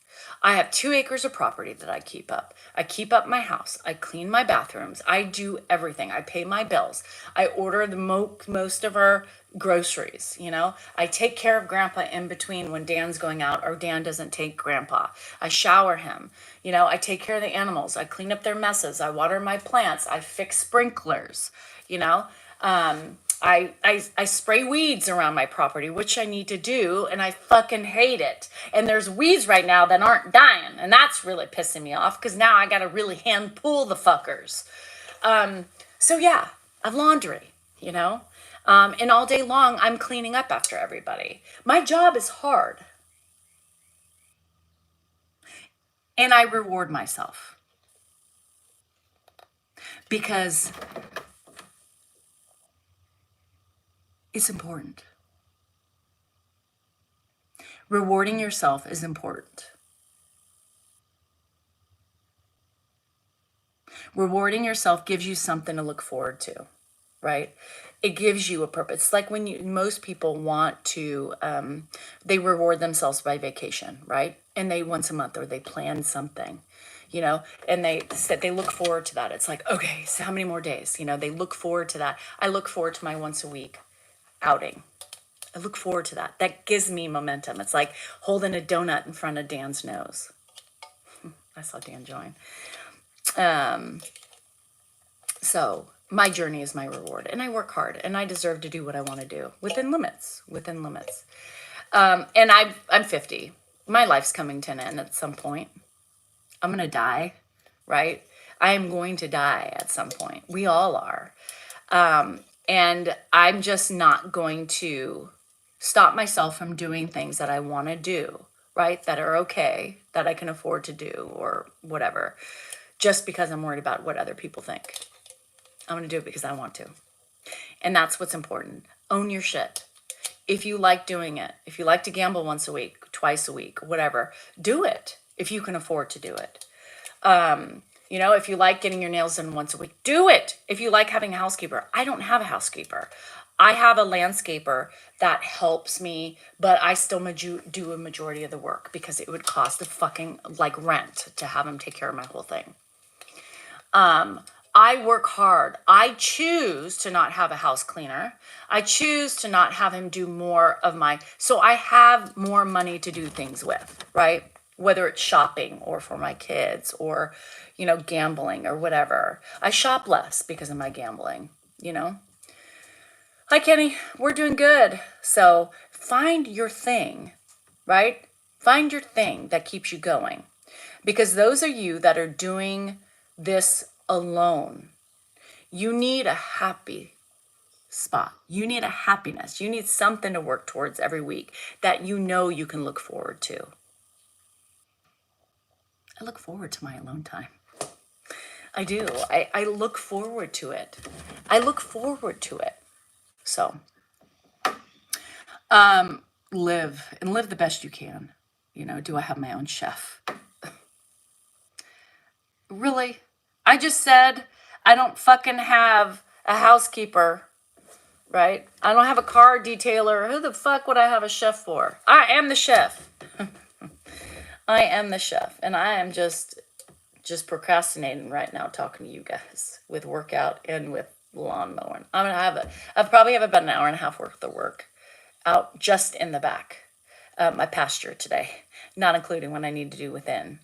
I have 2 acres of property that I keep up. I keep up my house. I clean my bathrooms. I do everything. I pay my bills. I order the most of our groceries, you know. I take care of grandpa in between when Dan's going out or Dan doesn't take grandpa. I shower him. You know, I take care of the animals. I clean up their messes. I water my plants. I fix sprinklers, you know. I spray weeds around my property, which I need to do, and I fucking hate it. And there's weeds right now that aren't dying, and that's really pissing me off because now I gotta really hand pull the fuckers. So yeah, I have laundry, you know, and all day long I'm cleaning up after everybody. My job is hard, and I reward myself because it's important. Rewarding yourself is important. Rewarding yourself gives you something to look forward to, right? It gives you a purpose. It's like when most people want to, they reward themselves by vacation, right? And they once a month or they plan something, you know, and they look forward to that. It's like, okay, so how many more days? You know, they look forward to that. I look forward to my once a week outing. I look forward to that. That gives me momentum. It's like holding a donut in front of Dan's nose. I saw Dan join. So my journey is my reward, and I work hard, and I deserve to do what I want to do within limits. And I'm 50. My life's coming to an end at some point. I'm gonna die, right? I am going to die at some point. We all are. And I'm just not going to stop myself from doing things that I want to do, right? That are okay, that I can afford to do or whatever, just because I'm worried about what other people think. I'm going to do it because I want to. And that's what's important. Own your shit. If you like doing it, if you like to gamble once a week, twice a week, whatever, do it if you can afford to do it. You know, if you like getting your nails done once a week, do it. If you like having a housekeeper, I don't have a housekeeper. I have a landscaper that helps me, but I still do a majority of the work because it would cost a fucking like rent to have him take care of my whole thing. I work hard. I choose to not have a house cleaner. I choose to not have him do more of so I have more money to do things with, right? Whether it's shopping or for my kids or, you know, gambling or whatever. I shop less because of my gambling, you know? Hi, Kenny. We're doing good. So find your thing, right? Find your thing that keeps you going. Because those of you that are doing this alone, you need a happy spot. You need a happiness. You need something to work towards every week that you know you can look forward to. I look forward to my alone time. I do. I look forward to it. I look forward to it. So, live the best you can. You know, do I have my own chef? Really? I just said I don't fucking have a housekeeper, right? I don't have a car detailer. Who the fuck would I have a chef for? I am the chef. I am the chef, and I am just procrastinating right now talking to you guys with workout and with lawn mowing. I probably have about an hour and a half worth of work out just in the back, my pasture today, not including what I need to do within.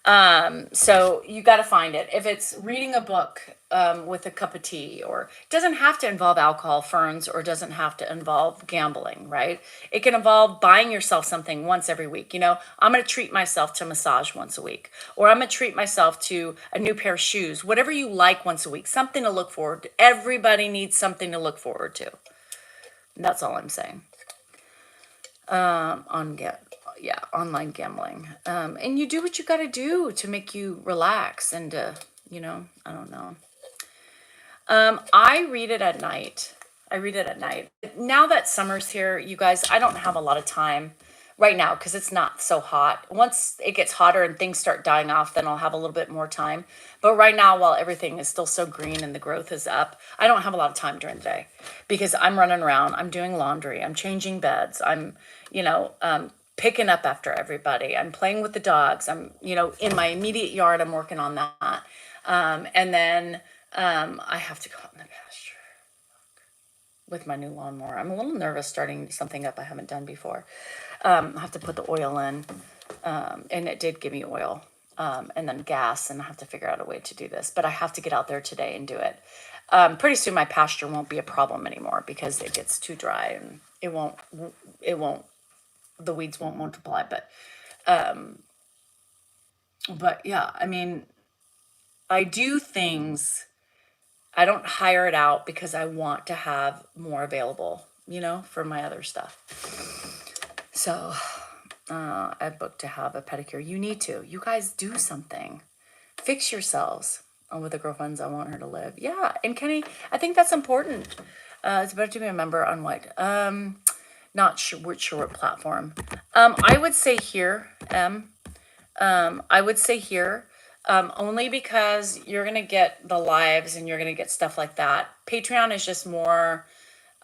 So you got to find it. If it's reading a book with a cup of tea, or it doesn't have to involve alcohol, ferns, or doesn't have to involve gambling, right? It can involve buying yourself something once every week. You know, I'm going to treat myself to massage once a week, or I'm going to treat myself to a new pair of shoes, whatever you like once a week, something to look forward to. Everybody needs something to look forward to. That's all I'm saying. Yeah, online gambling. And you do what you got to do to make you relax and I don't know. I read it at night. I read it at night. Now that summer's here, you guys, I don't have a lot of time right now because it's not so hot. Once it gets hotter and things start dying off, then I'll have a little bit more time. But right now, while everything is still so green and the growth is up, I don't have a lot of time during the day because I'm running around, I'm doing laundry, I'm changing beds, I'm, picking up after everybody, I'm playing with the dogs, I'm, in my immediate yard, I'm working on that. And then I have to go out in the pasture with my new lawnmower. I'm a little nervous starting something up I haven't done before. I have to put the oil in, and it did give me oil, and then gas, and I have to figure out a way to do this. But I have to get out there today and do it. Pretty soon my pasture won't be a problem anymore because it gets too dry and the weeds won't multiply. But yeah, I mean, I do things. I don't hire it out because I want to have more available, for my other stuff. So I booked to have a pedicure. You need to. You guys do something. Fix yourselves. Oh, with the girlfriends, I want her to live. Yeah, and Kenny, I think that's important. It's better to be a member on what? Not sure what platform. I would say here, I would say here, only because you're gonna get the lives and you're gonna get stuff like that. Patreon is just more.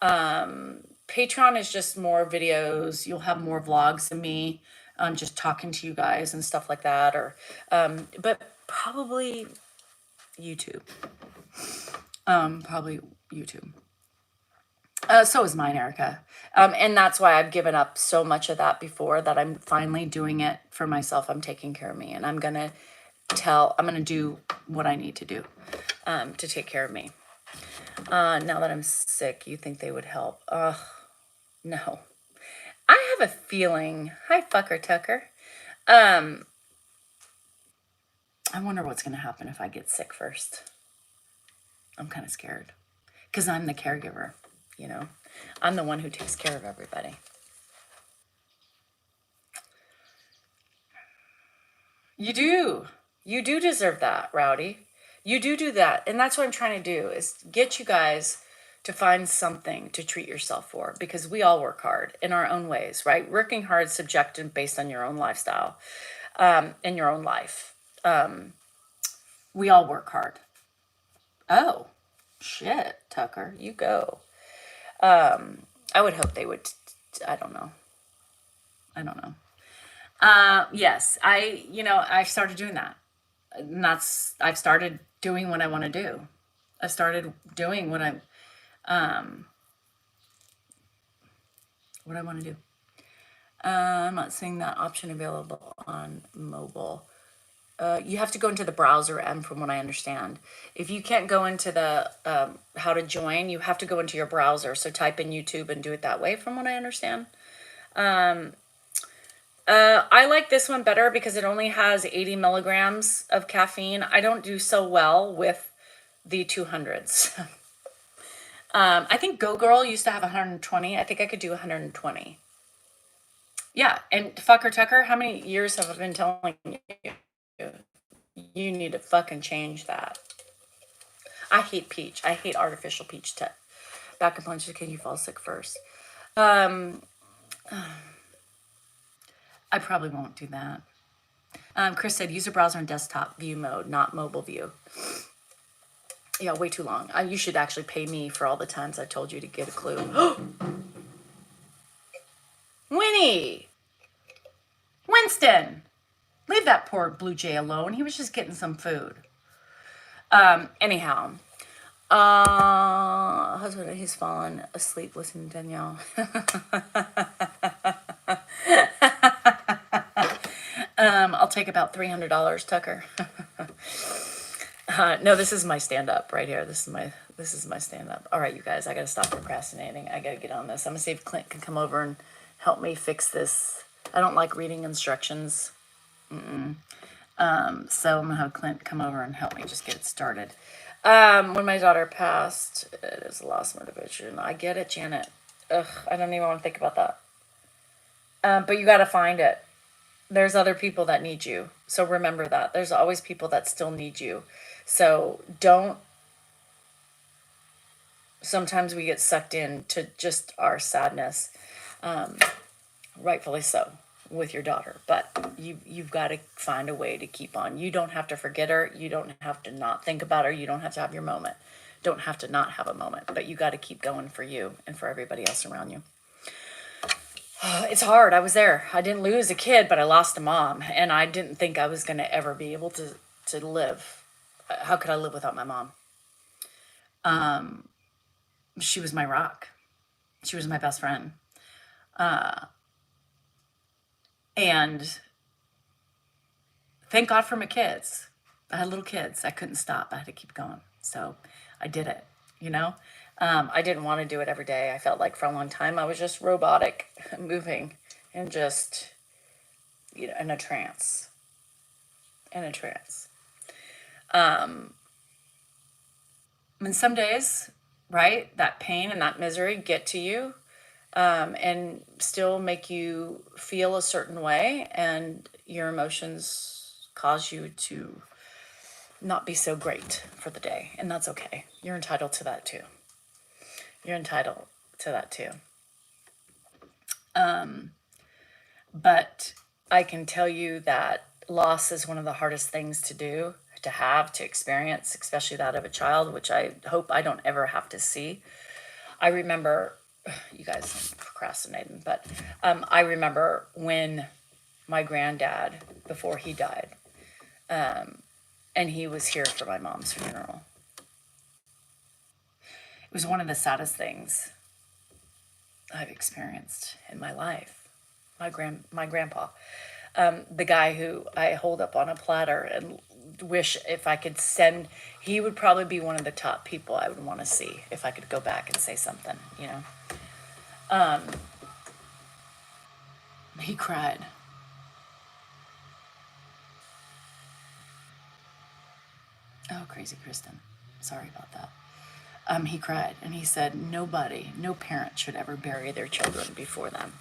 Patreon is just more videos. You'll have more vlogs of me, just talking to you guys and stuff like that. Or, but probably YouTube. Probably YouTube. So is mine, Erica. And that's why I've given up so much of that before that I'm finally doing it for myself. I'm taking care of me, and I'm gonna do what I need to do to take care of me. Now that I'm sick, you think they would help? No. I have a feeling. Hi, fucker Tucker. I wonder what's gonna happen if I get sick first. I'm kind of scared because I'm the caregiver. I'm the one who takes care of everybody. You do deserve that, Rowdy. You do that. And that's what I'm trying to do is get you guys to find something to treat yourself for, because we all work hard in our own ways, right? Working hard is subjective based on your own lifestyle, and your own life. We all work hard. Oh, shit, Tucker, you go. I would hope they would. I don't know. Yes, I've started doing that. And I've started doing what I want to do. I started doing what I want to do. I'm not seeing that option available on mobile. You have to go into the browser, M, from what I understand. If you can't go into the how to join, you have to go into your browser. So type in YouTube and do it that way, from what I understand. I like this one better because it only has 80 milligrams of caffeine. I don't do so well with the 200s. I think Go Girl used to have 120. I think I could do 120. Yeah, and fucker Tucker, how many years have I been telling you? You need to fucking change that. I hate peach. I hate artificial peach. Back and punches. Can you fall sick first? I probably won't do that. Chris said, use a browser in desktop view mode, not mobile view. Yeah, way too long. You should actually pay me for all the times I told you to get a clue. Winnie! Winston! Leave that poor Blue Jay alone. He was just getting some food. Anyhow. Husband, he's fallen asleep listening to Danielle. I'll take about $300, Tucker. No, this is my stand-up right here. This is my stand-up. All right, you guys, I gotta stop procrastinating. I gotta get on this. I'm gonna see if Clint can come over and help me fix this. I don't like reading instructions. So I'm gonna have Clint come over and help me just get it started. When my daughter passed, it is a lost motivation. I get it, Janet. ugh, I don't even want to think about that. But you got to find it. There's other people that need you. So remember that. There's always people that still need you. So don't, sometimes we get sucked into just our sadness, rightfully so, with your daughter. But you've got to find a way to keep on. You don't have to forget her. You don't have to not think about her. You don't have to have your moment. Don't have to not have a moment. But you got to keep going for you and for everybody else around you. It's hard. I was there. I didn't lose a kid, but I lost a mom, and I didn't think I was going to ever be able to live. How could I live without my mom? She was my rock. She was my best friend. And thank God for my kids. I had little kids. I couldn't stop. I had to keep going. So I did it, you know? I didn't want to do it every day. I felt like for a long time I was just robotic, moving, and just, in a trance. In a trance. And some days, right, that pain and that misery get to you, and still make you feel a certain way, and your emotions cause you to not be so great for the day, and that's okay. You're entitled to that too. You're entitled to that too. But I can tell you that loss is one of the hardest things to do, to experience, especially that of a child, which I hope I don't ever have to see. I remember, you guys, I'm procrastinating, but I remember when my granddad, before he died, and he was here for my mom's funeral. It was one of the saddest things I've experienced in my life. My grandpa, the guy who I hold up on a platter and wish if I could send, he would probably be one of the top people I would want to see if I could go back and say something, He cried. Oh, crazy Kristen. Sorry about that. He cried and he said, no parent should ever bury their children before them.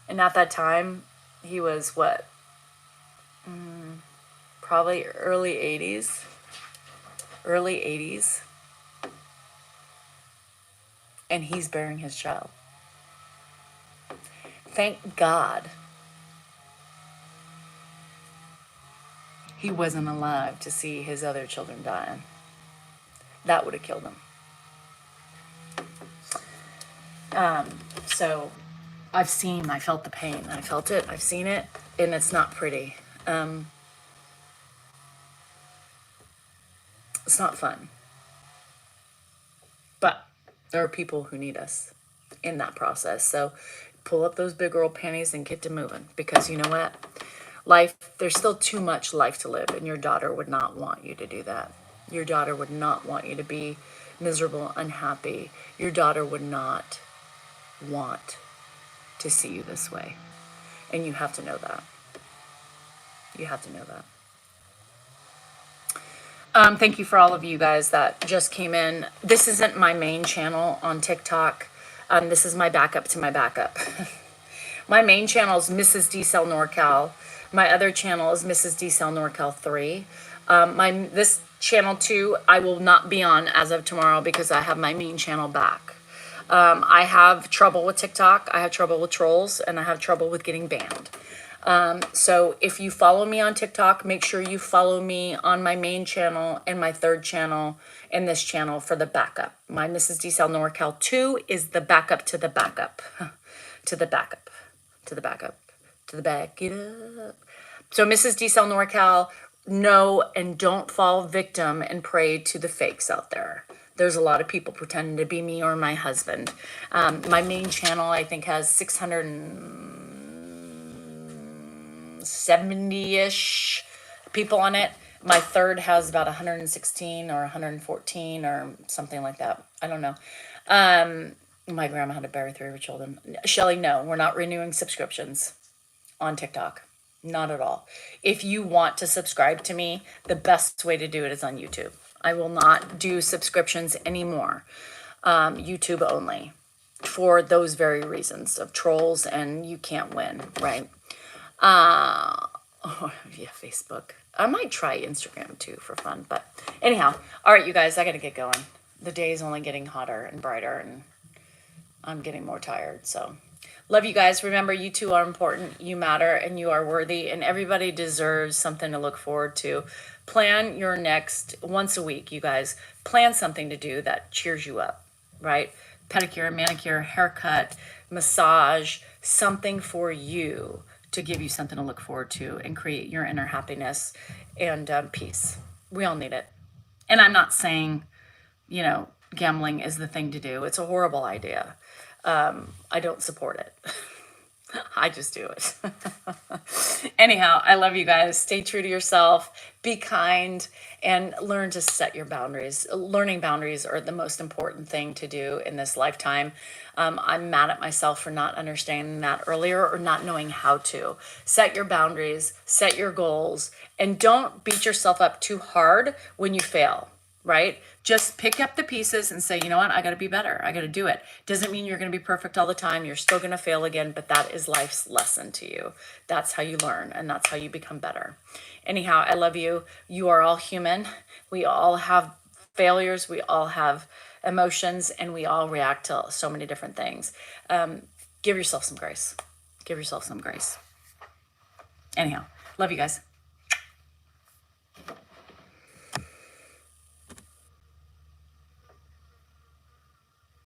And at that time, he was what? Probably early 80s. Early 80s. And he's burying his child. Thank God he wasn't alive to see his other children dying. That would have killed him. So I felt the pain. I felt it, I've seen it, and it's not pretty. It's not fun. But there are people who need us in that process. So pull up those big girl panties and get to moving, because you know what? There's still too much life to live, and your daughter would not want you to do that. Your daughter would not want you to be miserable, unhappy. Your daughter would not want to see you this way. And you have to know that. You have to know that. Thank you for all of you guys that just came in. This isn't my main channel on TikTok. This is my backup to my backup. My main channel is Mrs. D Cell NorCal. My other channel is Mrs. D Cell NorCal 3. This channel 2 I will not be on as of tomorrow because I have my main channel back. I have trouble with TikTok, I have trouble with trolls, and I have trouble with getting banned. So if you follow me on TikTok, make sure you follow me on my main channel and my third channel and this channel for the backup. My Mrs. D Cell NorCal 2 is the backup to the backup. To the backup. To the backup. To the back it up. So Mrs. D Cell NorCal, know and don't fall victim and prey to the fakes out there. There's a lot of people pretending to be me or my husband. My main channel, I think, has 670-ish people on it. My third has about 116 or 114 or something like that. I don't know. My grandma had to bury 3 of her children. Shelly, no, we're not renewing subscriptions on TikTok. Not at all. If you want to subscribe to me, the best way to do it is on YouTube. I will not do subscriptions anymore. YouTube only, for those very reasons of trolls and you can't win, right? Oh, yeah, Facebook. I might try Instagram too for fun, but anyhow, all right, you guys, I gotta get going. The day is only getting hotter and brighter, and I'm getting more tired. So, love you guys. Remember, you two are important. You matter, and you are worthy, and everybody deserves something to look forward to. Plan your next once a week, you guys. Plan something to do that cheers you up, right? Pedicure, manicure, haircut, massage, something for you to give you something to look forward to and create your inner happiness and peace. We all need it. And I'm not saying, gambling is the thing to do. It's a horrible idea. I don't support it. I just do it. Anyhow, I love you guys. Stay true to yourself, be kind, and learn to set your boundaries. Learning boundaries are the most important thing to do in this lifetime. I'm mad at myself for not understanding that earlier or not knowing how to. Set your boundaries, set your goals, and don't beat yourself up too hard when you fail. Right? Just pick up the pieces and say, you know what? I got to be better. I got to do it. Doesn't mean you're going to be perfect all the time. You're still going to fail again, but that is life's lesson to you. That's how you learn, and that's how you become better. Anyhow, I love you. You are all human. We all have failures. We all have emotions, and we all react to so many different things. Give yourself some grace. Give yourself some grace. Anyhow, love you guys.